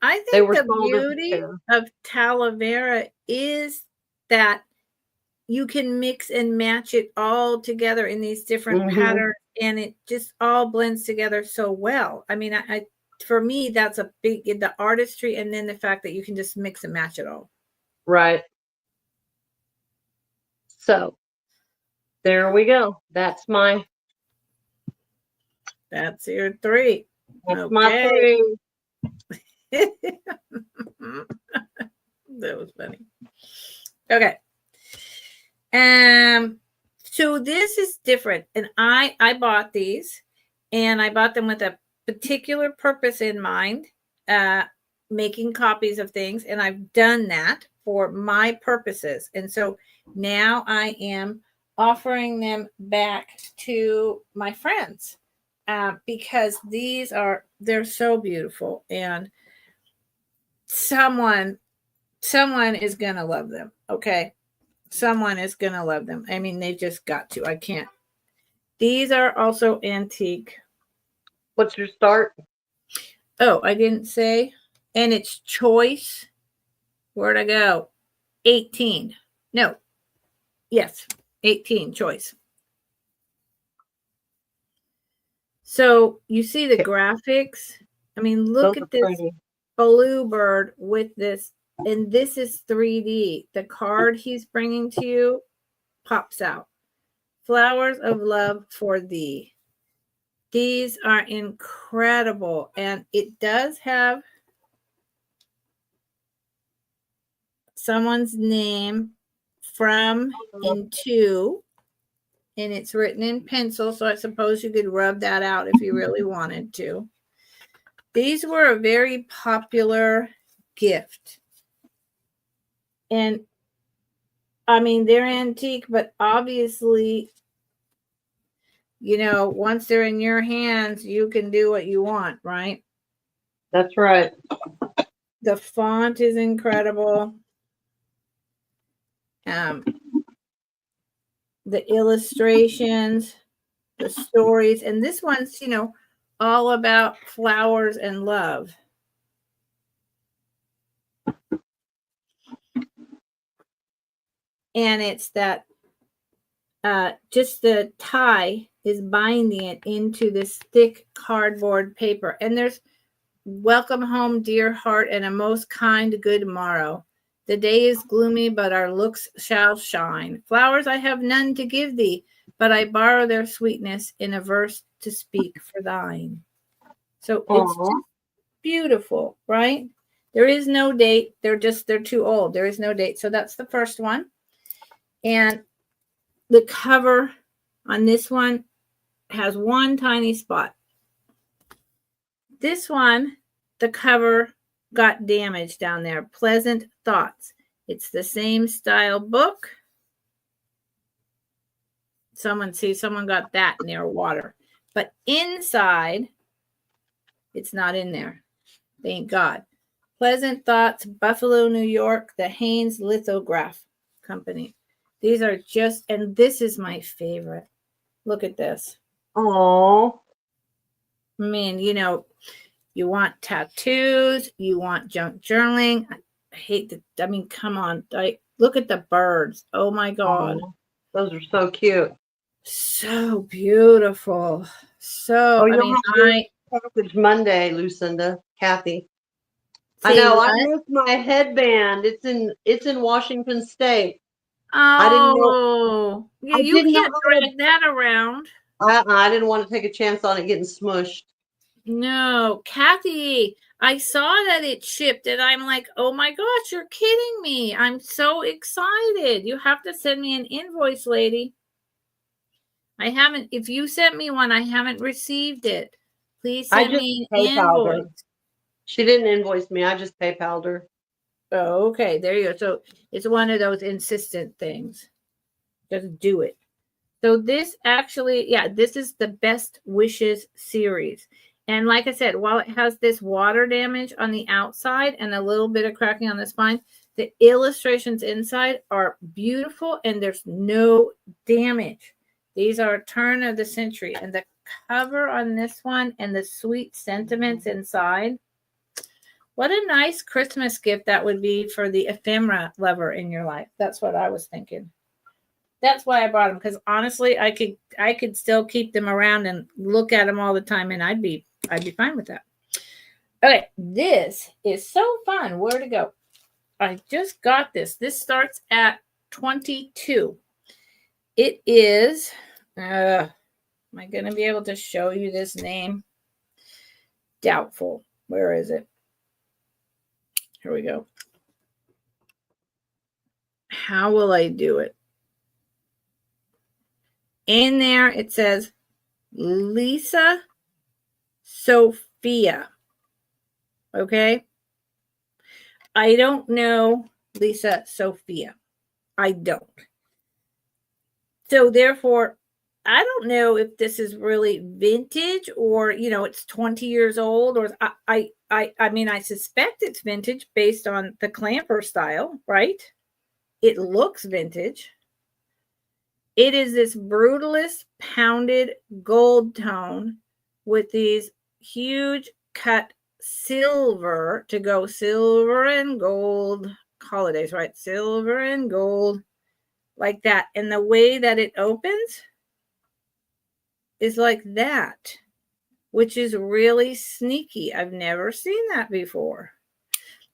I they think were the sold as a beauty pair. of Talavera is that you can mix and match it all together in these different patterns, and it just all blends together so well. I mean, I for me, that's a big the artistry, and then the fact that you can just mix and match it all. Right. So there we go. That's my your 3. my 3. That was funny. Okay. So this is different, and I bought these, and I bought them with a particular purpose in mind, making copies of things, and I've done that for my purposes, and so now I am offering them back to my friends because they're so beautiful, and someone is gonna love them. Okay. Someone is going to love them. I mean, they just got to. I can't. These are also antique. What's your start? Oh, I didn't say. And it's choice. Where'd I go? 18. No. Yes. 18 choice. So you see the graphics. I mean, look at this pretty. bluebird with this. And this is 3D. The card he's bringing to you pops out. Flowers of love for thee. These are incredible. And it does have someone's name from into, and it's written in pencil. So I suppose you could rub that out if you really wanted to. These were a very popular gift. And I mean, they're antique, but obviously, you know, once they're in your hands, you can do what you want, right? That's right. The font is incredible. The illustrations, the stories, and this one's, you know, all about flowers and love. And it's that just the tie is binding it into this thick cardboard paper. And there's welcome home, dear heart, and a most kind good morrow. The day is gloomy, but our looks shall shine. Flowers I have none to give thee, but I borrow their sweetness in a verse to speak for thine. So it's just beautiful, right? There is no date. They're too old. There is no date. So that's the first one. And the cover on this one has one tiny spot. This one, the cover got damaged down there. Pleasant Thoughts. It's the same style book. Someone got that near water. But inside, it's not in there. Thank God. Pleasant Thoughts, Buffalo, New York, the Haynes Lithograph Company. These are just, and this is my favorite. Look at this. Oh. I mean, you know, you want tattoos, you want junk journaling. Come on. Look at the birds. Oh my God. Those are so cute. So beautiful. So, package Monday, Lucinda, Kathy. I know. I missed my headband. It's in Washington State. Oh, I didn't know. Yeah, you can't drag that around. I didn't want to take a chance on it getting smushed. No, Kathy, I saw that it shipped and I'm like, oh my gosh, you're kidding me. I'm so excited. You have to send me an invoice, lady. I haven't, if you sent me one, I haven't received it. Please send me an invoice. She didn't invoice me. I just PayPal'd her. Oh, okay. There you go. So it's one of those insistent things. Just do it. So this actually, this is the Best Wishes series. And like I said, while it has this water damage on the outside and a little bit of cracking on the spine, the illustrations inside are beautiful and there's no damage. These are turn of the century. And the cover on this one and the sweet sentiments inside. What a nice Christmas gift that would be for the ephemera lover in your life. That's what I was thinking. That's why I bought them, because honestly, I could still keep them around and look at them all the time, and I'd be fine with that. Okay, this is so fun. Where to go? I just got this. This starts at 22. It is. Am I going to be able to show you this name? Doubtful. Where is it? Here we go. How will I do it? In there, it says Lisa Sophia. Okay. I don't know Lisa Sophia. I don't. So therefore, I don't know if this is really vintage or, it's 20 years old, or I mean, I suspect it's vintage based on the clamper style, right? It looks vintage. It is this brutalist pounded gold tone with these huge cut silver to go silver and gold holidays, right? Silver and gold like that. And the way that it opens is like that, which is really sneaky. I've never seen that before.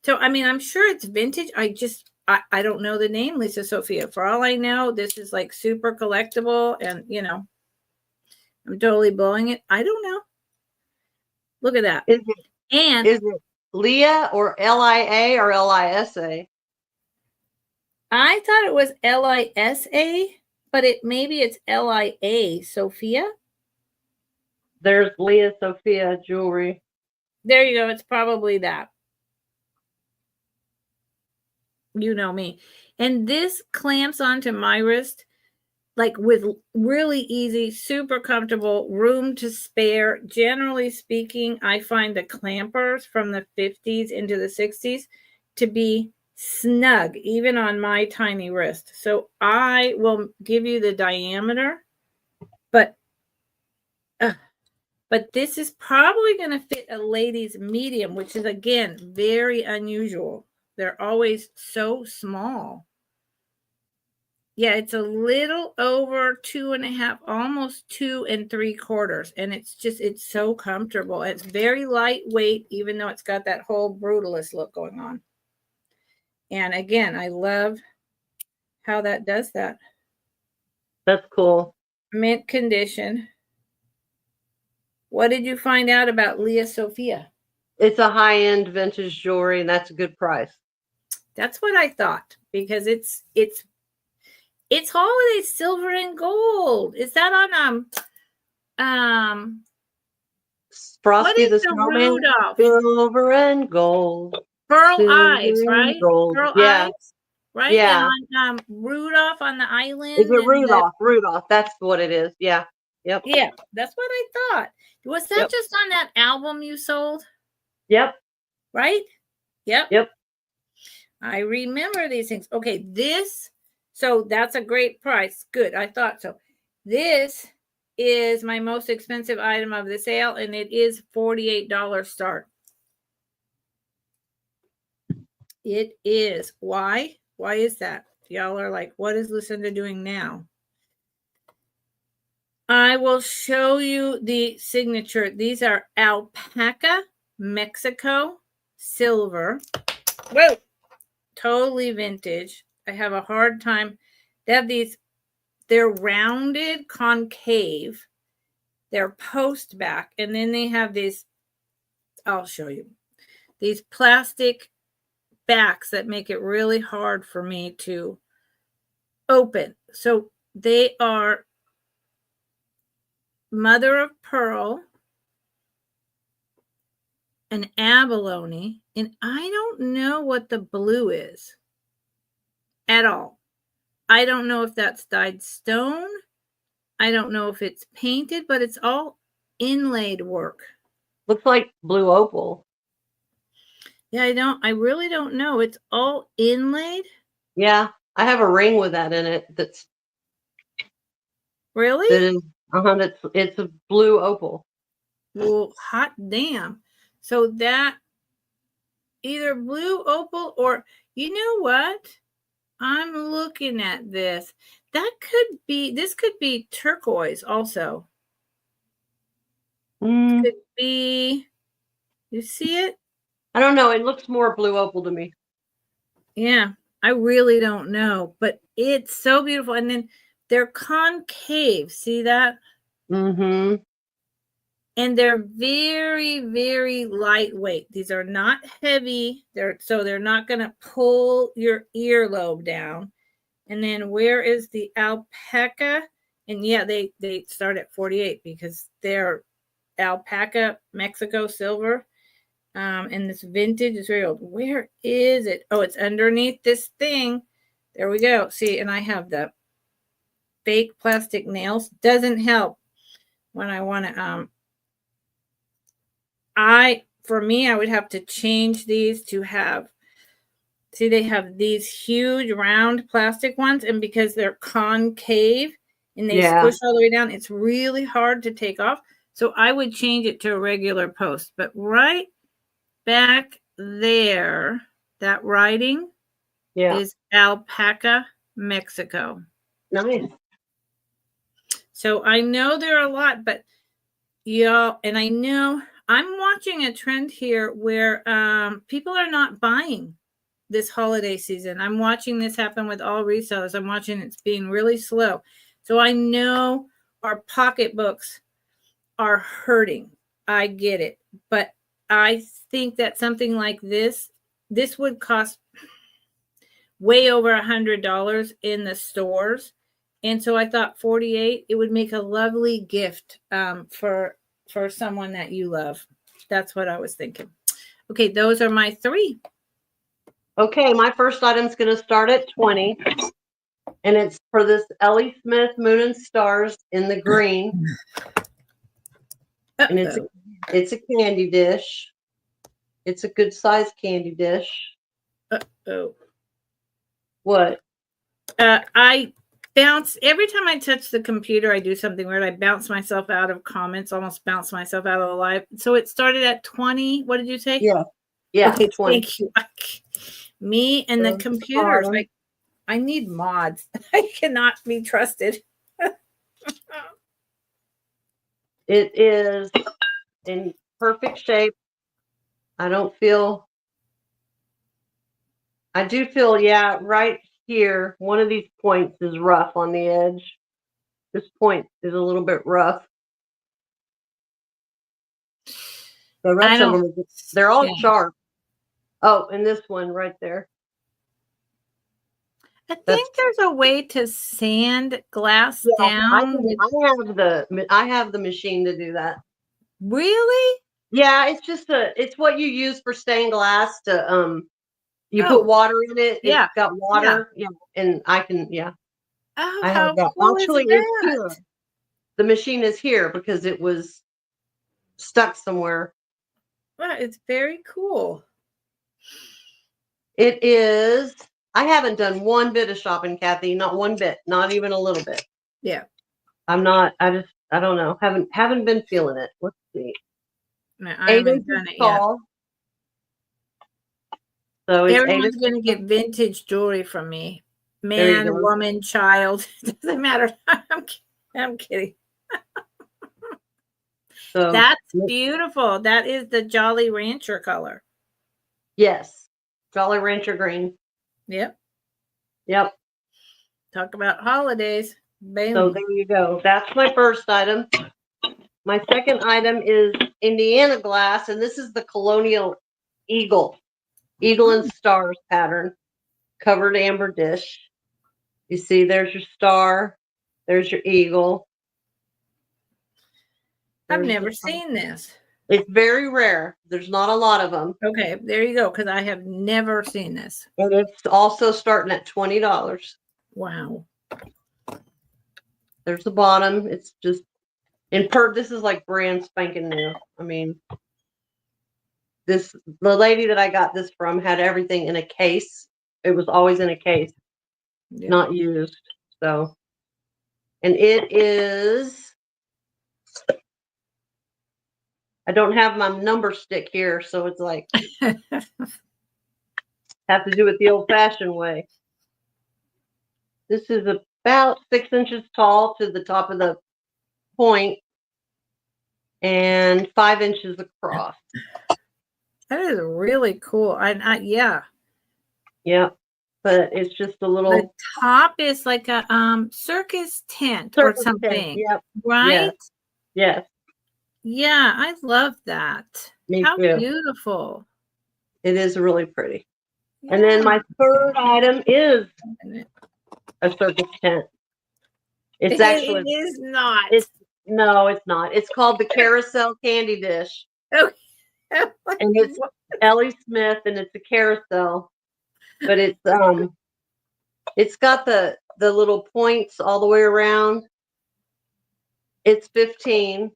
So, I mean, I'm sure it's vintage. I don't know the name Lisa Sophia. For all I know, this is like super collectible and, I'm totally blowing it. I don't know. Look at that. Is it Leah or Lia or Lisa? I thought it was Lisa, but maybe it's Lia Sophia. There's Leah Sophia jewelry. There you go. It's probably that. You know me. And this clamps onto my wrist like with really easy, super comfortable, room to spare. Generally speaking, I find the clampers from the 50s into the 60s to be snug, even on my tiny wrist. So I will give you the diameter, but this is probably going to fit a lady's medium, which is, again, very unusual. They're always so small. Yeah, it's a little over 2.5, almost 2 3/4. And it's so comfortable. It's very lightweight, even though it's got that whole brutalist look going on. And again, I love how that does that. That's cool. Mint condition. What did you find out about Leah Sophia? It's a high-end vintage jewelry, and that's a good price. That's what I thought, because it's holiday silver and gold. Is that on Frosty the Snowman, Rudolph? silver and gold. Pearl Silver Eyes, and right? gold. Pearl Yeah. Eyes, right? Yeah. And on Rudolph on the island. Is it and Rudolph? Rudolph. That's what it is. Yeah. Yep. Yeah, that's what I thought. Was that just on that album you sold? Yep. Right? Yep. Yep. I remember these things. Okay, so that's a great price. Good, I thought so. This is my most expensive item of the sale, and it is $48 start. It is. Why? Why is that? Y'all are like, what is Lucinda doing now? I will show you the signature. These are alpaca, Mexico, silver. Whoa! Totally vintage. I have a hard time. They have these, they're rounded, concave. They're post back. And then they have these, I'll show you, these plastic backs that make it really hard for me to open. So they are mother of pearl, an abalone, and I don't know what the blue is at all. I don't know if that's dyed stone. I don't know if it's painted, but it's all inlaid work. Looks like blue opal. Yeah, I really don't know. It's all inlaid. Yeah. I have a ring with that in it. That's Really? that is, it's a blue opal. Well, hot damn. So that either blue opal or, you know what? I'm looking at this. This could be turquoise also. Could be, you see it? I don't know. It looks more blue opal to me. Yeah, I really don't know, but it's so beautiful. And then they're concave. See that? Mm-hmm. And they're very, very lightweight. These are not heavy. They're not going to pull your earlobe down. And then where is the alpaca? And yeah, they start at 48 because they're alpaca Mexico silver. And this vintage is very old. Where is it? Oh, it's underneath this thing. There we go. See, and I have the fake plastic nails. Doesn't help when I want to for me, I would have to change these to have, see, they have these huge round plastic ones, and because they're concave and they squish all the way down, it's really hard to take off. So I would change it to a regular post. But right back there, that writing is alpaca, Mexico. Nice. So I know there are a lot, but y'all, and I know I'm watching a trend here where people are not buying this holiday season. I'm watching this happen with all resellers. I'm watching it's being really slow. So I know our pocketbooks are hurting. I get it. But I think that something like this would cost way over $100 in the stores. And so I thought 48, it would make a lovely gift for someone that you love. That's what I was thinking. Okay, those are my 3. Okay, my first item's going to start at 20. And it's for this Ellie Smith Moon and Stars in the green. And it's a candy dish. It's a good size candy dish. What? I bounce every time I touch the computer. I do something weird. I bounce myself out of comments, almost bounce myself out of the live. So it started at 20. What did you say? Yeah. Okay, 20. thank you. Me and the computers. I need mods. I cannot be trusted. It is in perfect shape. I don't feel I do feel, yeah, right here, one of these points is rough on the edge. This point is a little bit rough. The rest of them, they're all sharp. Oh, and this one right there. I think there's a way to sand glass down. I have the machine to do that. Really? Yeah, it's what you use for stained glass to you put water in it. Yeah. It's got water. Yeah. And I can Oh, I how have that. cool Actually, is it's that? here. The machine is here because it was stuck somewhere. Well, it's very cool. It is. I haven't done one bit of shopping, Kathy. Not one bit. Not even a little bit. Yeah. I'm not. I don't know. Haven't been feeling it. Let's see. No, I haven't done it yet. So it's everyone's going to get vintage jewelry from me. Man, woman, child. It doesn't matter. I'm kidding. So that's beautiful. That is the Jolly Rancher color. Yes. Jolly Rancher green. Yep. Yep. Talk about holidays. Boom. So there you go. That's my first item. My second item is Indiana glass, and this is the Colonial Eagle and Stars pattern, covered amber dish. You see, there's your star, there's your eagle. I've never seen this. It's very rare. There's not a lot of them. Okay, there you go, because I have never seen this. And it's also starting at $20. Wow. There's the bottom. It's just this is like brand spanking new. I mean, the lady that I got this from had everything in a case. It was always in a case, not used. So, and it is, I don't have my number stick here, so it's like, have to do it the old fashioned way. This is about 6 inches tall to the top of the point and 5 inches across. That is really cool. Yeah. Yeah. But it's just a little. The top is like a circus tent or something. Yep. Right? Yes. Yeah, I love that. How beautiful. It is really pretty. Yeah. And then my third item is a circus tent. It's actually. It is not. No, it's not. It's called the Carousel Candy Dish. Oh. And it's Ellie Smith, and it's a carousel. But it's got the little points all the way around. It's $15,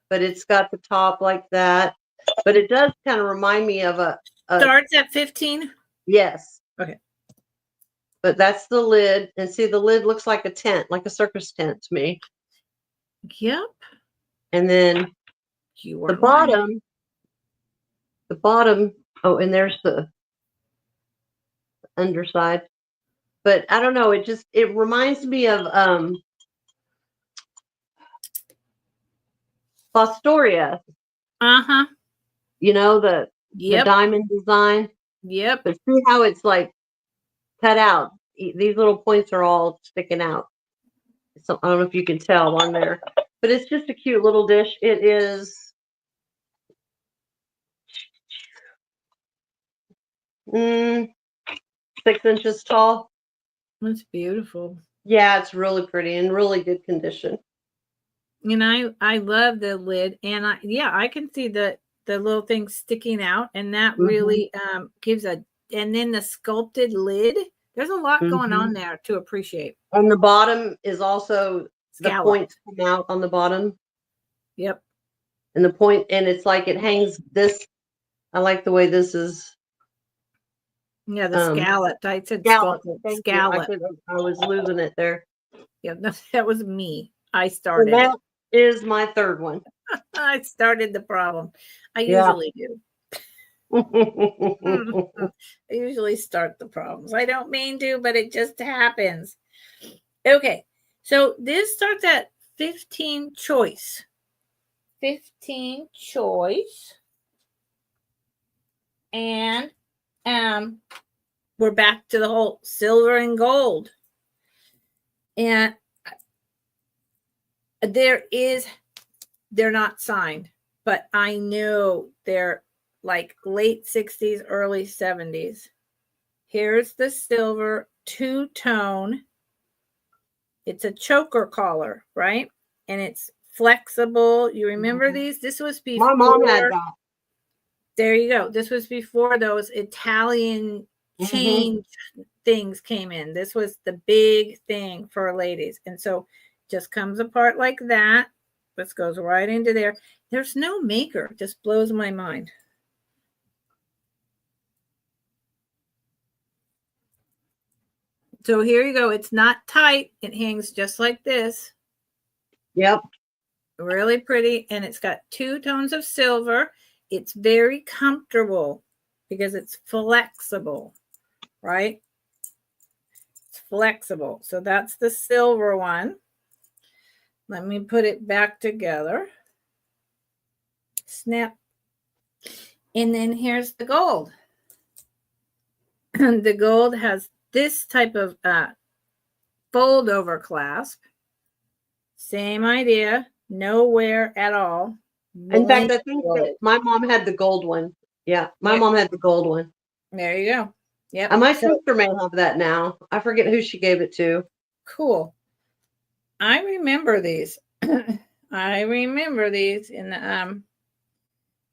but it's got the top like that. But it does kind of remind me of a starts at 15? Yes. Okay. But that's the lid. And see, the lid looks like a tent, like a circus tent to me. Yep. And then the bottom, oh, and there's the underside. But I don't know, it reminds me of Fostoria. Uh-huh. You know, the diamond design. Yep. But see how it's like cut out. These little points are all sticking out. So I don't know if you can tell on there. But it's just a cute little dish. It is 6 inches tall. That's beautiful. Yeah, it's really pretty and really good condition. And I love the lid, and I can see the little thing sticking out, and that really gives and then the sculpted lid. There's a lot going on there to appreciate. On the bottom is also Scallop. The points come out on the bottom. Yep. And the point, and it's like it hangs this. I like the way this is. Yeah, the scallop. I said scallop. Scallop. I was losing it there. Yeah, no, that was me. I started. And that is my third one. I started the problem. I usually do. I usually start the problems. I don't mean to, but it just happens. Okay, so this starts at 15 choice. 15 choice. And we're back to the whole silver and gold. And they're not signed, but I know they're like late 60s, early 70s. Here's the silver two-tone. It's a choker collar, right? And it's flexible. You remember these? This was before. My mom had that. There you go. This was before those Italian chain things came in. This was the big thing for ladies. And so just comes apart like that. This goes right into there. There's no maker. It just blows my mind. So here you go. It's not tight. It hangs just like this. Yep. Really pretty. And it's got two tones of silver. It's very comfortable because it's flexible, right? It's flexible. So that's the silver one. Let me put it back together. Snap. And then here's the gold. The gold has this type of fold over clasp. Same idea. No wear at all. In fact, I think that my mom had the gold one. Yeah, my mom had the gold one. There you go. Yep. And my sister may have that now. I forget who she gave it to. Cool. I remember these. I remember these in the I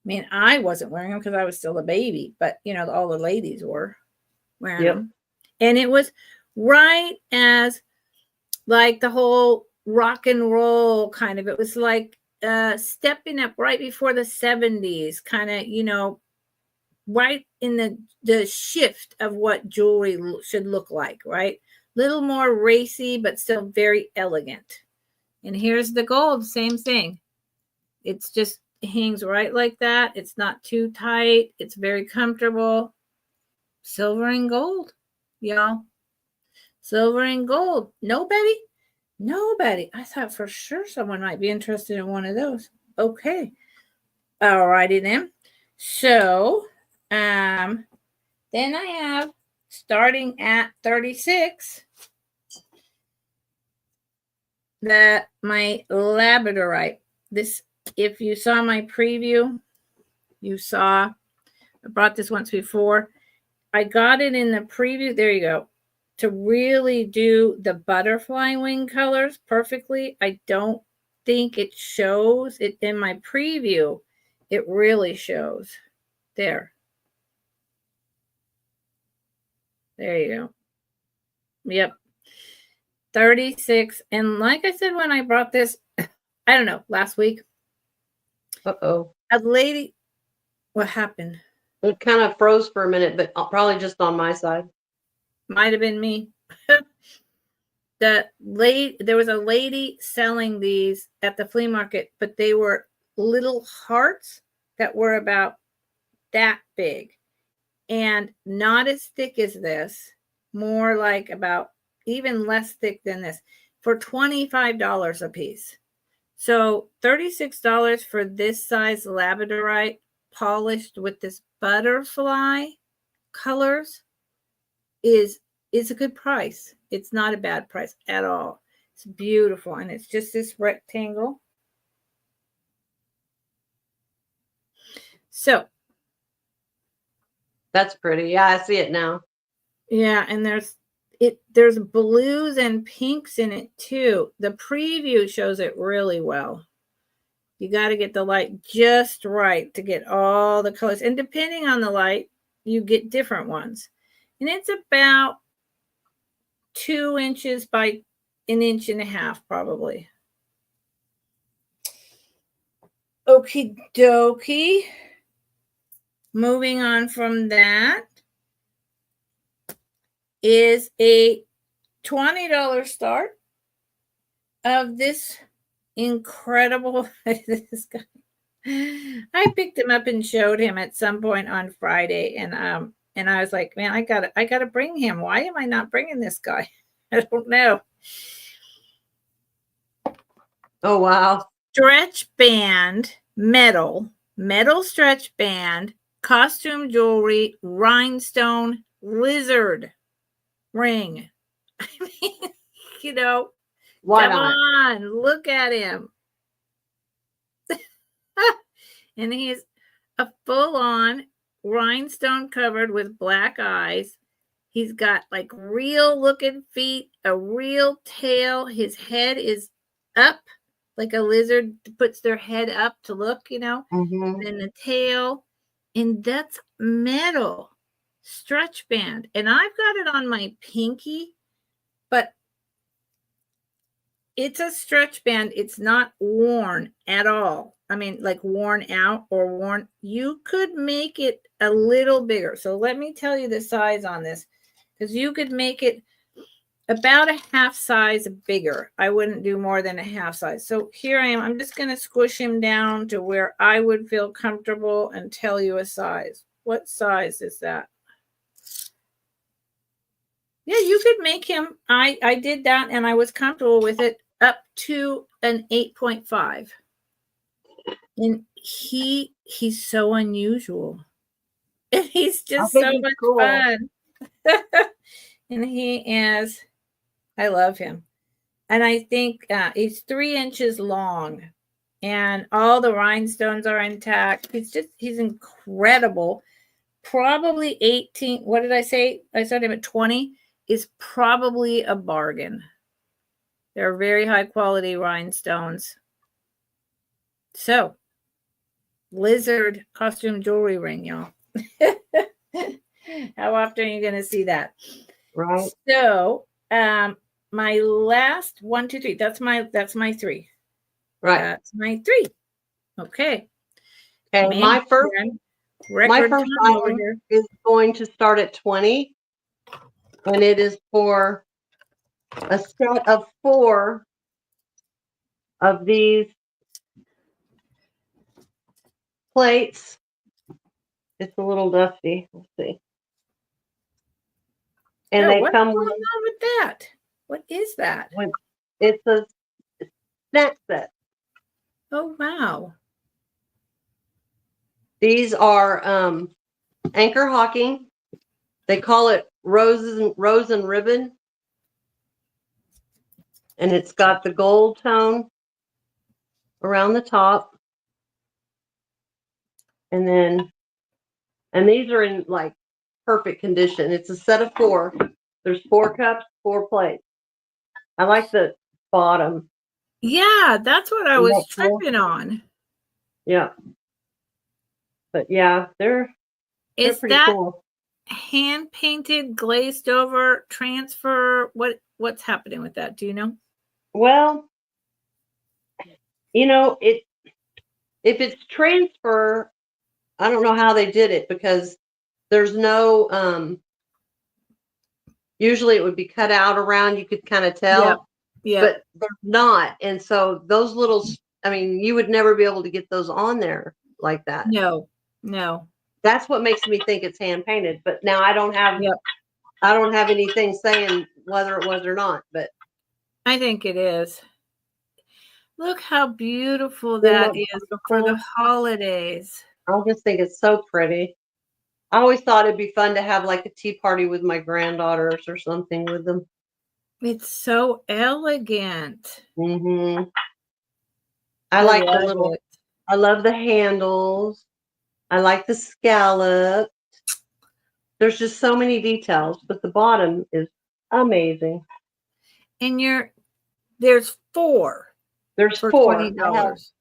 mean, I wasn't wearing them because I was still a baby, but you know, all the ladies were wearing them. And it was right as like the whole rock and roll kind of, it was like stepping up right before the 70s, kind of, you know, right in the shift of what jewelry should look like, right? Little more racy, but still very elegant. And here's the gold, same thing. It's just hangs right like that. It's not too tight. It's very comfortable. Silver and gold, y'all. Silver and gold. Nobody? Nobody. I thought for sure someone might be interested in one of those. Okay. All righty then. So, then I have, starting at 36, my labradorite. This, if you saw my preview, you saw I brought this once before. I got it in the preview. There you go. To really do the butterfly wing colors perfectly. I don't think it shows it in my preview. It really shows. There. There you go. Yep. 36. And like I said, when I brought this, I don't know, last week. Uh-oh. A lady, what happened? It kind of froze for a minute, but probably just on my side. Might have been me. There was a lady selling these at the flea market, but they were little hearts that were about that big and not as thick as this, more like about even less thick than this, for $25 a piece. So $36 for this size labradorite polished with this butterfly colors is a good price. It's not a bad price at all. It's beautiful. And it's just this rectangle. So that's pretty. Yeah, I see it now. Yeah, and there's blues and pinks in it too. The preview shows it really well. You got to get the light just right to get all the colors. And depending on the light, you get different ones. And it's about 2 inches by 1.5 inches, probably. Okie dokie. Moving on from that is a $20 start of this incredible, this guy. I picked him up and showed him at some point on Friday, and I was like, man, I gotta bring him. Why am I not bringing this guy? I don't know. Oh wow. Stretch band, metal stretch band, costume jewelry, rhinestone lizard ring. I mean, you know, Why come not? on, look at him. And he's a full-on rhinestone covered with black eyes. He's got like real looking feet, a real tail. His head is up like a lizard puts their head up to look, you know, Mm-hmm. and the tail. And that's metal stretch band. And I've got it on my pinky, but it's a stretch band. It's not worn at all. I mean, like worn out or worn. You could make it a little bigger. So let me tell you the size on this, because you could make it about a half size bigger. I wouldn't do more than a half size. So here I am. I'm just going to squish him down to where I would feel comfortable and tell you a size. What size is that? Yeah, you could make him. I did that and I was comfortable with it up to an 8.5. And he's so unusual. And he's I just think so he's much cool. fun. And he is, I love him. And I think he's 3 inches long and all the rhinestones are intact. He's incredible. Probably 18. What did I say? I started him at 20 is probably a bargain. They're very high quality rhinestones. So, lizard costume jewelry ring, y'all. How often are you going to see that? Right. So, my last 1, 2, 3. That's my 3. Right. That's my 3. Okay. Okay. Man, My first record time over item here. is going to start at 20, and it is for a set of 4 of these plates. It's a little dusty. Let's see. And they What's come going on with that? What is that? It's a snack set. Oh, wow. These are anchor hawking. They call it rose and ribbon. And it's got the gold tone around the top. And these are in like perfect condition. It's a set of 4. There's 4 cups, 4 plates. I like the bottom. Yeah, that's what I was tripping on. Yeah. But yeah, they're pretty cool. Hand painted, glazed over, transfer? What's happening with that? Do you know? Well, if it's transfer, I don't know how they did it because there's no usually it would be cut out around, you could kind of tell. Yeah. But they're not. And so those little, I mean, you would never be able to get those on there like that. No. That's what makes me think it's hand painted. But now I don't have anything saying whether it was or not. But I think it is. Look how beautiful that is for the holidays. I just think it's so pretty. I always thought it'd be fun to have like a tea party with my granddaughters or something with them. It's so elegant. Mm-hmm. I like the little, I love the handles. I like the scallop. There's just so many details, but the bottom is amazing. And there's 4. There's for 4. $20.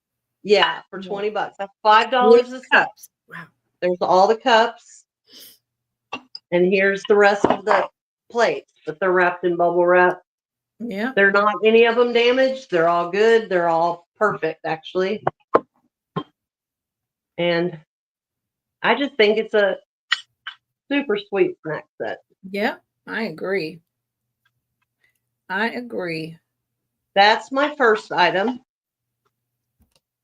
Yeah, for $20. That's $5 a set. Wow. There's all the cups. And here's the rest of the plates, but they're wrapped in bubble wrap. Yeah. They're not any of them damaged. They're all good. They're all perfect, actually. And I just think it's a super sweet snack set. Yeah, I agree. That's my first item.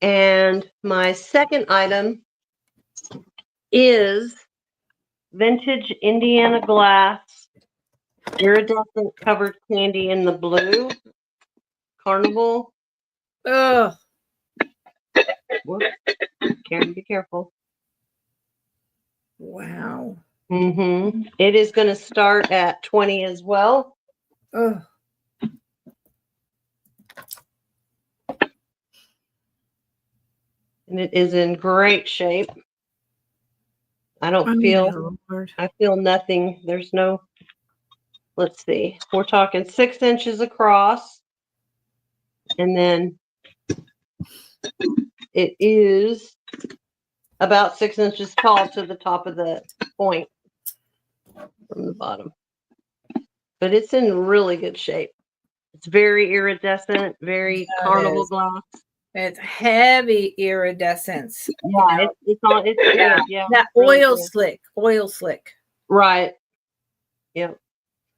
And my second item is vintage Indiana glass iridescent covered candy in the blue carnival. Oh, Karen, be careful. wow. It is going to start at 20 as well. Oh. And it is in great shape. I don't feel, I feel nothing. There's no, let's see. We're talking 6 inches across. And then it is about 6 inches tall to the top of the point from the bottom. But it's in really good shape. It's very iridescent, very carnival glass. It's heavy iridescence. Yeah, it's good. Yeah, that really oil good. slick. Right. Yeah.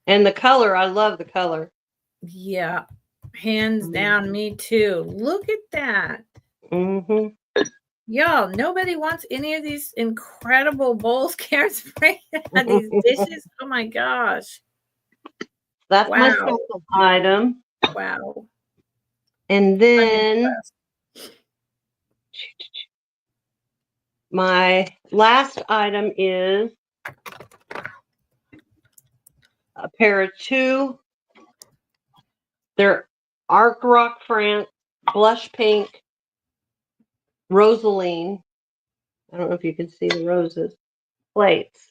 And the color, I love the color. Yeah, hands down, me too. Look at that. Y'all, nobody wants any of these incredible bowls, carrot spray, these dishes. Oh my gosh. That's my second item. Wow. And then my last item is a pair of 2. They're Arc Rock France blush pink Rosaline. I don't know if you can see the roses. Plates.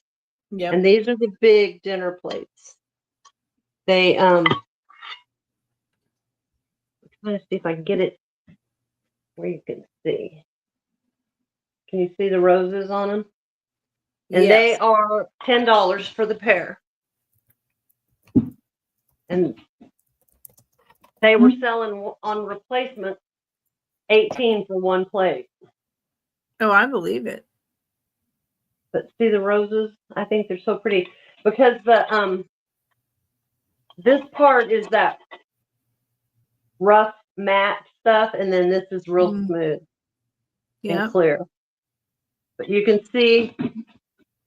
Yep. And these are the big dinner plates. They I'm trying to see if I can get it where you can see. Can you see the roses on them? And they are $10 for the pair. And they were selling on replacement 18 for one plate. Oh, I believe it. But see the roses? I think they're so pretty because the this part is that rough matte stuff, and then this is real smooth and clear. But you can see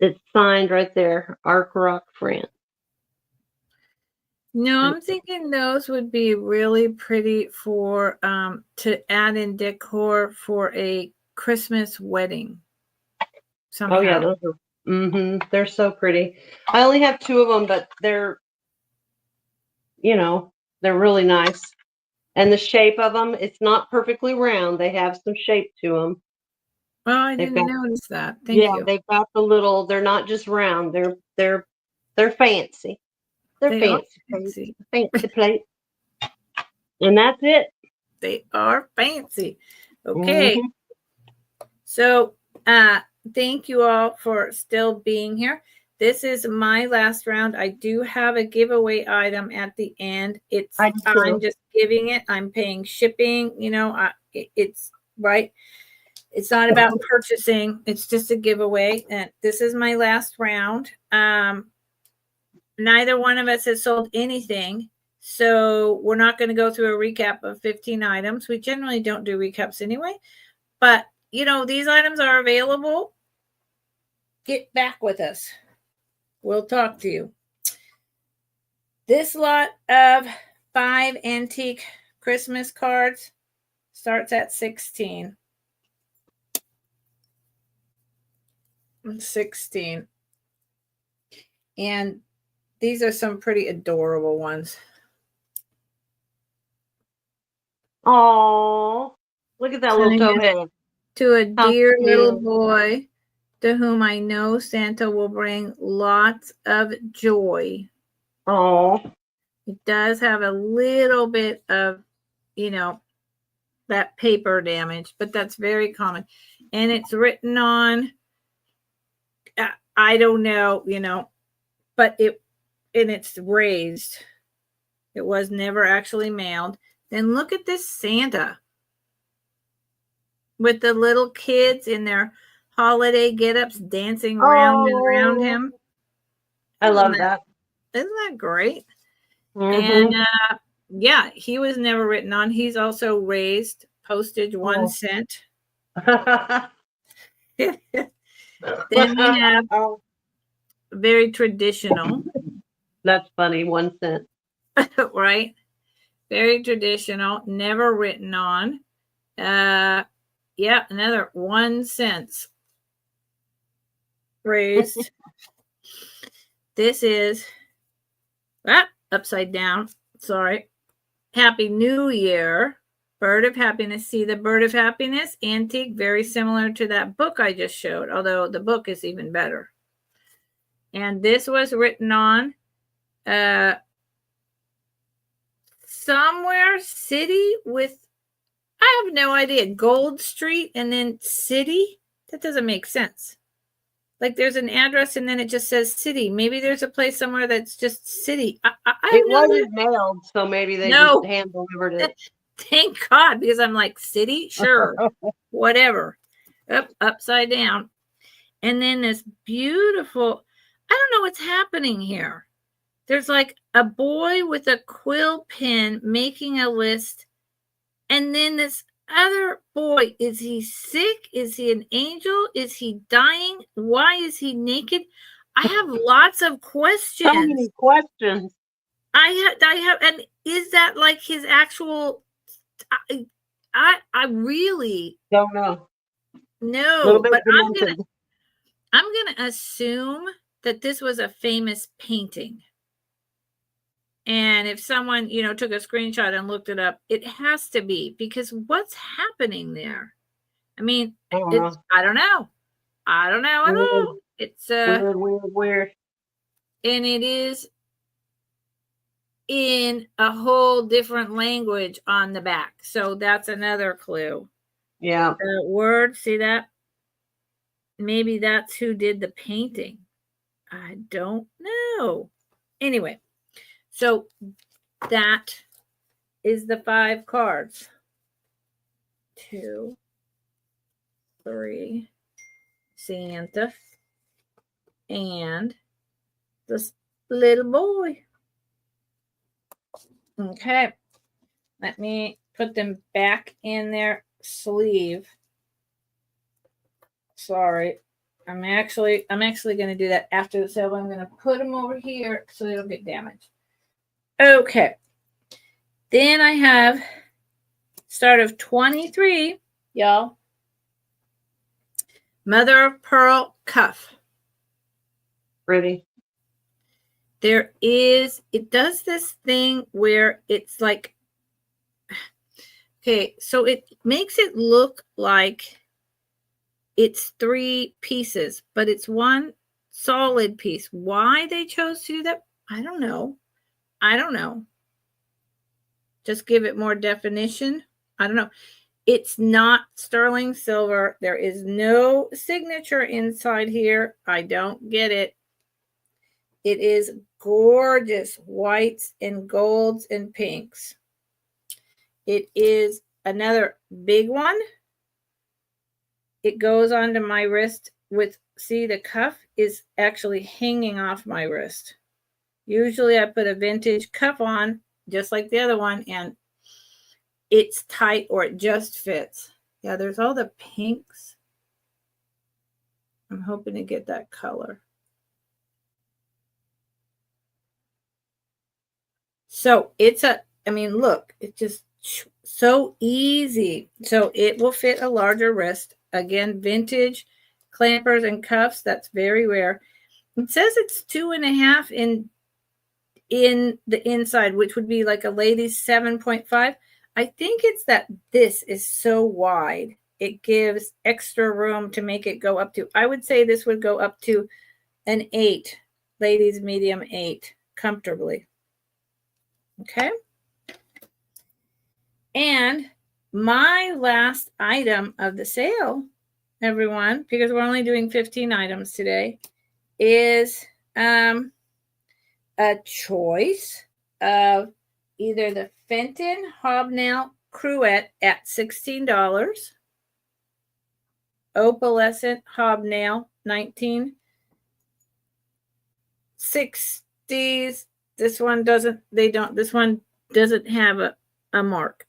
it's signed right there, Arc Rock France. No, I'm thinking those would be really pretty for to add in decor for a Christmas wedding. Somehow. Oh yeah, those are they're so pretty. I only have 2 of them, but they're they're really nice. And the shape of them, it's not perfectly round. They have some shape to them. Oh, I didn't notice that. Thank you. They've got the little, they're not just round. They're fancy. They're fancy. Fancy plate. And that's it. They are fancy. Okay. So thank you all for still being here. This is my last round. I do have a giveaway item at the end. I'm just giving it. I'm paying shipping. It's right. It's not about purchasing. It's just a giveaway. And this is my last round. Neither one of us has sold anything. So we're not going to go through a recap of 15 items. We generally don't do recaps anyway. But, these items are available. Get back with us. We'll talk to you. This lot of 5 antique Christmas cards starts at 16. 16. And these are some pretty adorable ones. Oh, look at that little tow head. To a dear little boy to whom I know Santa will bring lots of joy. Oh. It does have a little bit of, that paper damage, but that's very common. And it's written on, I don't know, but it's raised. It was never actually mailed. Then look at this Santa with the little kids in their holiday get-ups dancing round and around him. I love that. Isn't that great? And he was never written on. He's also raised, postage 1 cent. Then we have very traditional. That's funny, 1 cent. Right? Very traditional, never written on. Another 1 cent raised. This is upside down. Sorry. Happy New Year. Bird of Happiness. See the Bird of Happiness? Antique. Very similar to that book I just showed, although the book is even better. And this was written on somewhere city with, I have no idea, Gold Street and then city. That doesn't make sense. Like there's an address and then it just says city. Maybe there's a place somewhere that's just city. It wasn't mailed, so maybe they just hand delivered it. Thank God, because I'm like, city? Sure. Whatever. Upside down. And then this beautiful, I don't know what's happening here. There's like a boy with a quill pen making a list. And then this other boy, is he sick? Is he an angel? Is he dying? Why is he naked? I have lots of questions. So many questions. I have, and is that like his actual? I really don't know. No, but I'm gonna assume that this was a famous painting. And if someone, took a screenshot and looked it up, it has to be, because what's happening there? I mean, I don't know. I don't know at all. It's weird. And it is in a whole different language on the back. So that's another clue. Yeah. The word, see that? Maybe that's who did the painting. I don't know. Anyway. So that is the 5 cards. 2, 3, Santa, and this little boy. Okay. Let me put them back in their sleeve. Sorry. I'm actually going to do that after the sale, but I'm going to put them over here so they don't get damaged. Okay. Then I have start of 23, y'all. Mother of Pearl cuff. Pretty. It does this thing where it's like, okay, so it makes it look like it's 3 pieces, but it's one solid piece. Why they chose to do that, I don't know. Just give it more definition. I don't know. It's not sterling silver. There is no signature inside here. I don't get it. It is gorgeous whites and golds and pinks. It is another big one. It goes onto my wrist with, see, the cuff is actually hanging off my wrist. Usually I put a vintage cuff on, just like the other one, and it's tight or it just fits. Yeah, there's all the pinks. I'm hoping to get that color. So it's look, it's just so easy. So it will fit a larger wrist. Again, vintage clampers and cuffs. That's very rare. It says it's 2.5 in the inside, which would be like a lady's 7.5. I think it's that this is so wide. It gives extra room to make it go up to, I would say this would go up to an 8, ladies medium 8, comfortably. Okay. And my last item of the sale, everyone, because we're only doing 15 items today, is a choice of either the Fenton Hobnail Cruet at $16, Opalescent Hobnail 1960s. This one doesn't have a mark.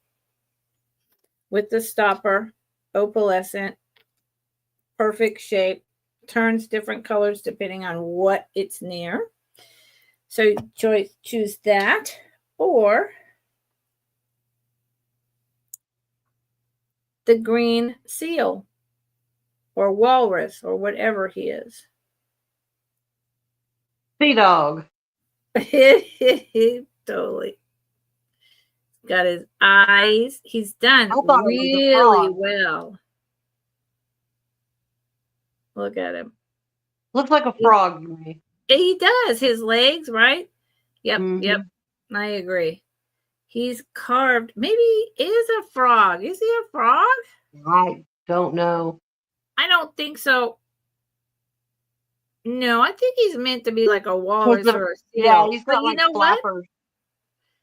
With the stopper, opalescent, perfect shape, turns different colors depending on what it's near. So choose that, or the green seal or walrus or whatever he is. Sea dog. Totally. Got his eyes. He's done I thought it was a really frog. well. Look at him. Looks like a frog to me. He does. His legs, right? Yep, yep. Mm-hmm. I agree. He's carved. Maybe he is a frog. Is he a frog? I don't know. I don't think so. No, I think he's meant to be like a walrus or a Yeah, seal. he's But got you like know what? flappers.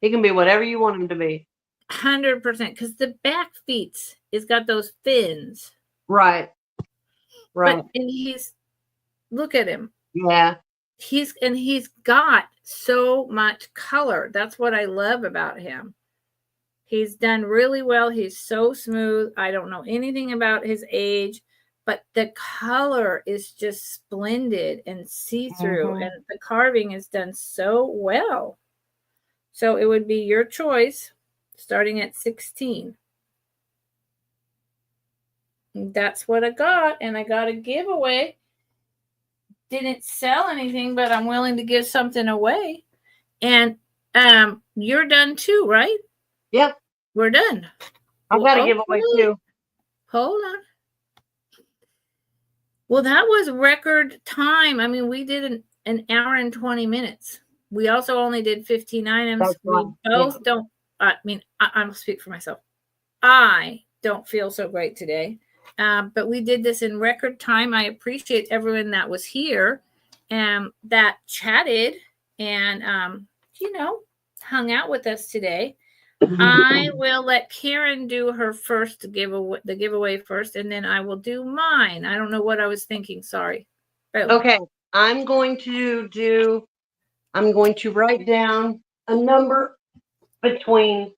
He can be whatever you want him to be. 100%. Because the back feet has got those fins. Right. Right. But and he's look at him. Yeah. He's got so much color. That's what I love about him. He's done really well. He's so smooth. I don't know anything about his age, but the color is just splendid and see-through, and the carving is done so well. So it would be your choice, starting at 16. And that's what I got, and I got a giveaway. Didn't sell anything, but I'm willing to give something away. And you're done too, right? Yep. We're done. I've got a giveaway too. Hold on. Well, that was record time. I mean, we did an hour and 20 minutes. We also only did 15 items. That's we fine. both don't, I mean, I'll speak for myself. I don't feel so great today. But we did this in record time. I appreciate everyone that was here and that chatted and, you know, hung out with us today. I will let Karen do her first giveaway, the giveaway first, and then I will do mine. I don't know what I was thinking. Sorry. Boom. Okay. I'm going to write down a number between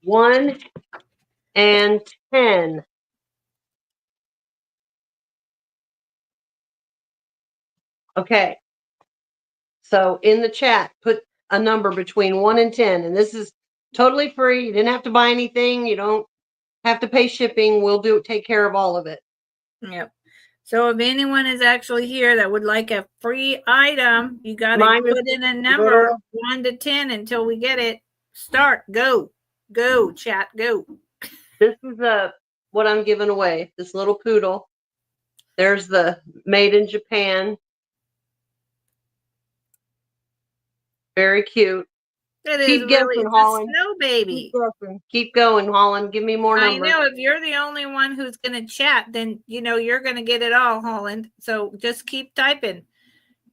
1 and 10. Okay. So in the chat, put a number between 1 and 10. And this is totally free. You didn't have to buy anything. You don't have to pay shipping. We'll take care of all of it. Yep. So if anyone is actually here that would like a free item, you got to put in a number 1 to 10 until we get it. Start. Go. Go, chat. Go. This is what I'm giving away. This little poodle. There's the made in Japan. Very cute. It Keep is guessing, really Holland. a snow baby. Keep going, Holland. Give me more numbers. I know if you're the only one who's going to chat, then you know you're going to get it all, Holland. So just keep typing.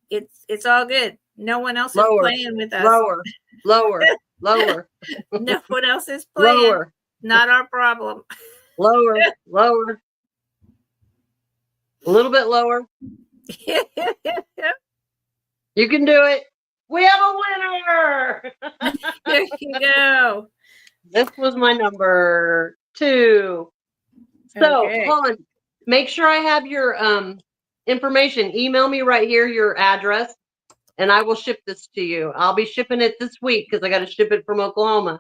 It's all good. No one else is playing with us. Lower. No one else is playing. Lower. Not our problem. Lower. A little bit lower. You can do it. We have a winner. There you go. This was my number 2. So, Holland, make sure I have your information. Email me right here your address, and I will ship this to you. I'll be shipping it this week because I got to ship it from Oklahoma.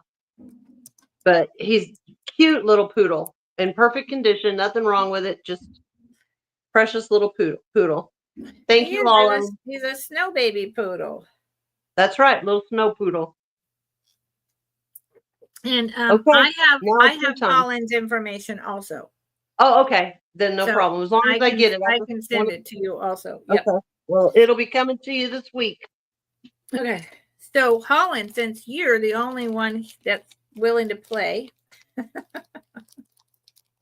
But he's cute little poodle in perfect condition. Nothing wrong with it. Just precious little poodle. Thank you, Holland. He's a snow baby poodle. That's right, little snow poodle. And I have Holland's information also. Oh, okay. Then no problem. As long as I get it. I can send it to you also. Yep. Okay. Well, it'll be coming to you this week. Okay. So Holland, since you're the only one that's willing to play.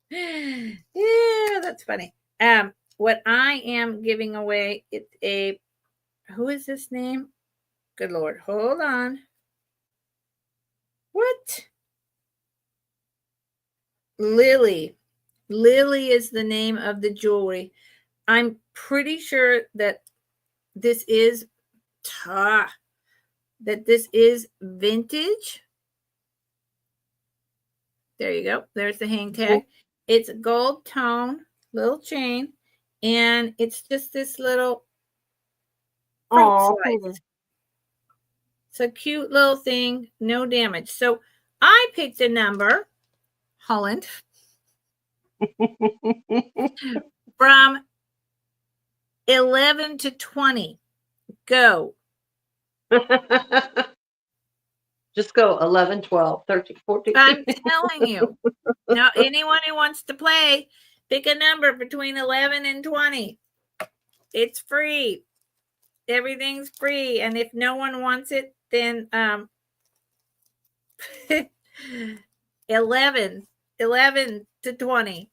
Yeah, that's funny. What I am giving away, it's a, who is this name? Good Lord. Hold on. What? Lily. Lily is the name of the jewelry. I'm pretty sure that this is vintage. There you go. There's the hang tag. It's a gold tone, little chain, and it's just this little fruit slice. It's a cute little thing, no damage. So I picked a number, Holland, from 11 to 20. Go. Just go 11, 12, 13, 14. I'm telling you. Now, anyone who wants to play, pick a number between 11 and 20. It's free. Everything's free. And if no one wants it, then 11 to 20.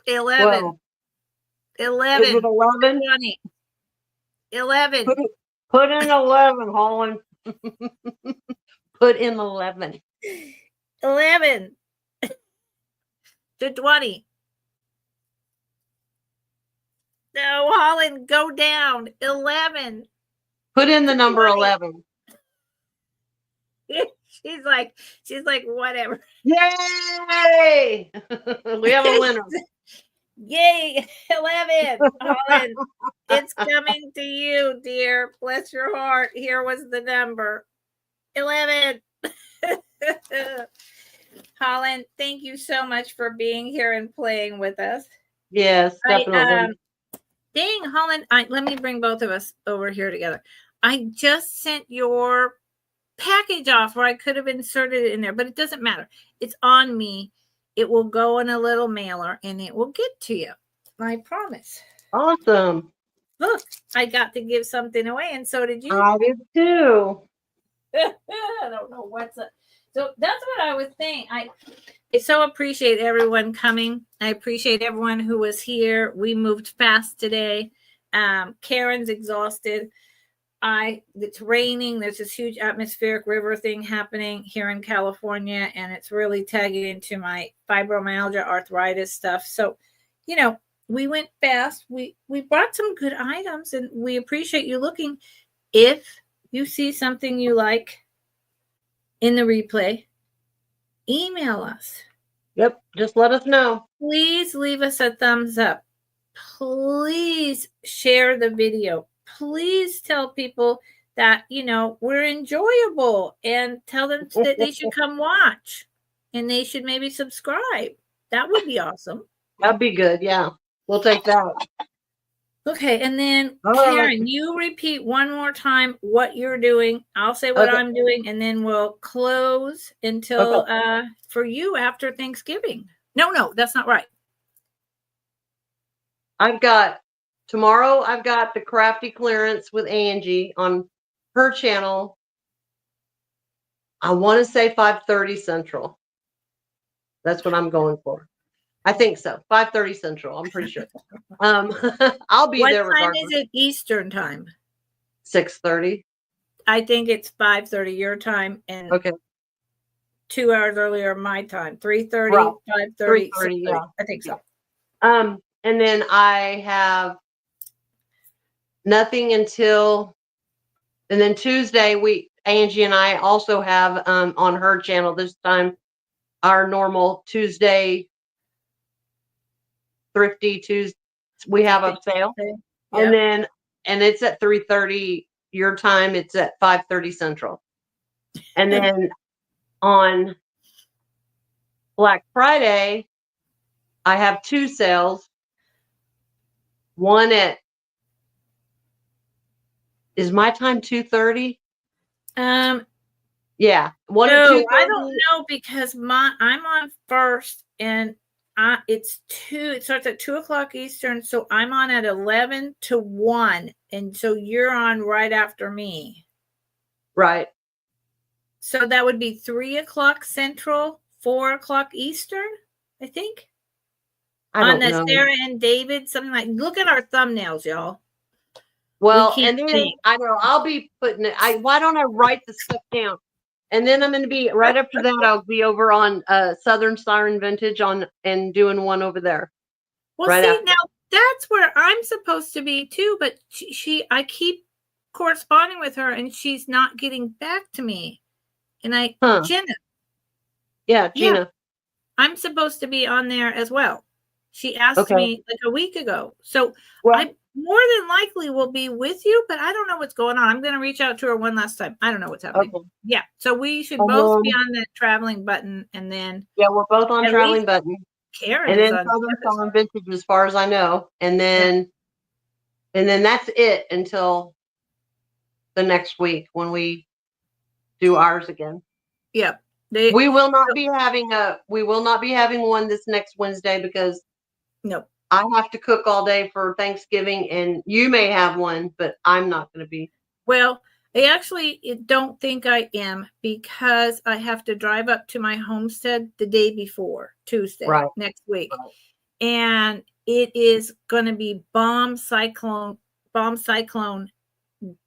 11. Well, 11. is it 11? 20. 11. Put in 11, Holland. Put in 11. 11 to 20. No, Holland, go down. 11. Put in the number 11. She's like, whatever. Yay! We have a winner. Yay, 11. Holland, it's coming to you, dear. Bless your heart. Here was the number. 11. Holland, thank you so much for being here and playing with us. Yes, definitely. Dang, Holland, let me bring both of us over here together. I just sent your package off, or I could have inserted it in there, but it doesn't matter. It's on me. It will go in a little mailer and it will get to you. I promise. Awesome. Look, I got to give something away, and so did you. I did too. I don't know what's up. So that's what I was saying. I so appreciate everyone coming. I appreciate everyone who was here. We moved fast today. Karen's exhausted. It's raining. There's this huge atmospheric river thing happening here in California, and it's really tagging into my fibromyalgia arthritis stuff. So, we went fast. We brought some good items, and we appreciate you looking. If you see something you like in the replay, email us. Yep, just let us know. Please leave us a thumbs up. Please share the video. Please tell people that, we're enjoyable, and tell them that they should come watch and they should maybe subscribe. That would be awesome. That'd be good. Yeah, we'll take that. Okay. And then All Karen, right. you repeat one more time what you're doing. I'll say what I'm doing, and then we'll close until for you after Thanksgiving. No, that's not right. Tomorrow I've got the crafty clearance with Angie on her channel. I want to say 5:30 Central. That's what I'm going for. I think so. 5:30 Central. I'm pretty sure. I'll be there regardless. What time is it Eastern time? 6:30. I think it's 5:30 your time, and 2 hours earlier my time. 3:30, right. 5:30. 3:30, yeah. I think so. And then I have nothing until, and then Tuesday Angie and I also have on her channel this time our normal Tuesday thrifty Tuesday. We have a sale, and it's at 3:30 your time. It's at 5:30 Central, and then on Black Friday I have 2 sales. One is my time 2:30? Yeah. One at 2:30. I don't know, because I'm on first, and it starts at 2:00 Eastern, so I'm on at 11 to 1, and so you're on right after me. Right. So that would be 3:00 Central, 4:00 Eastern, I think. I don't know. Sarah and David, something like. Look at our thumbnails, y'all. Well, and then I know I'll be putting it. Why don't I write the stuff down? And then I'm going to be right after that. I'll be over on Southern Siren Vintage and doing one over there. Well, see, now that's where I'm supposed to be too. But I keep corresponding with her, and she's not getting back to me. And Jenna. Yeah, Gina. Yeah, I'm supposed to be on there as well. She asked me like a week ago. So I more than likely will be with you, but I don't know what's going on. I'm going to reach out to her one last time. I don't know what's happening. Okay. Yeah. So we should both be on the traveling button, and then. Yeah, we're both on traveling button. Karen and then Southern Vintage, as far as I know. And then And then that's it until the next week when we do ours again. Yeah. We will not be having one this next Wednesday because no. I have to cook all day for Thanksgiving, and you may have one, but I'm not going to be. Well, I actually don't think I am because I have to drive up to my homestead the day before, Tuesday, next week. Right. And it is going to be bomb cyclone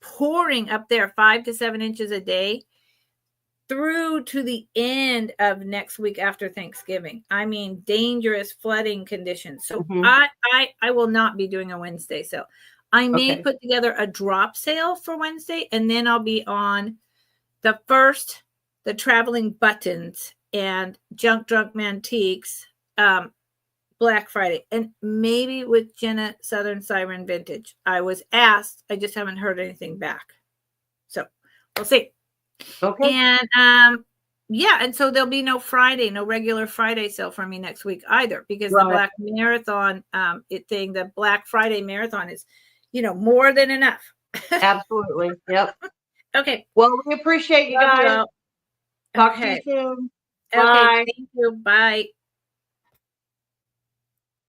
pouring up there 5 to 7 inches a day through to the end of next week after Thanksgiving. I mean, dangerous flooding conditions. So I will not be doing a Wednesday sale. I may put together a drop sale for Wednesday, and then I'll be on the traveling buttons and junk drunk mantiques, Black Friday, and maybe with Jenna Southern Siren Vintage. I was asked, I just haven't heard anything back. So we'll see. Okay. And and so there'll be no regular Friday sale for me next week either, because the Black Marathon the Black Friday Marathon is, more than enough. Absolutely. Yep. Okay. Well, we appreciate you guys. Talk to you soon. Bye. Okay. Thank you. Bye.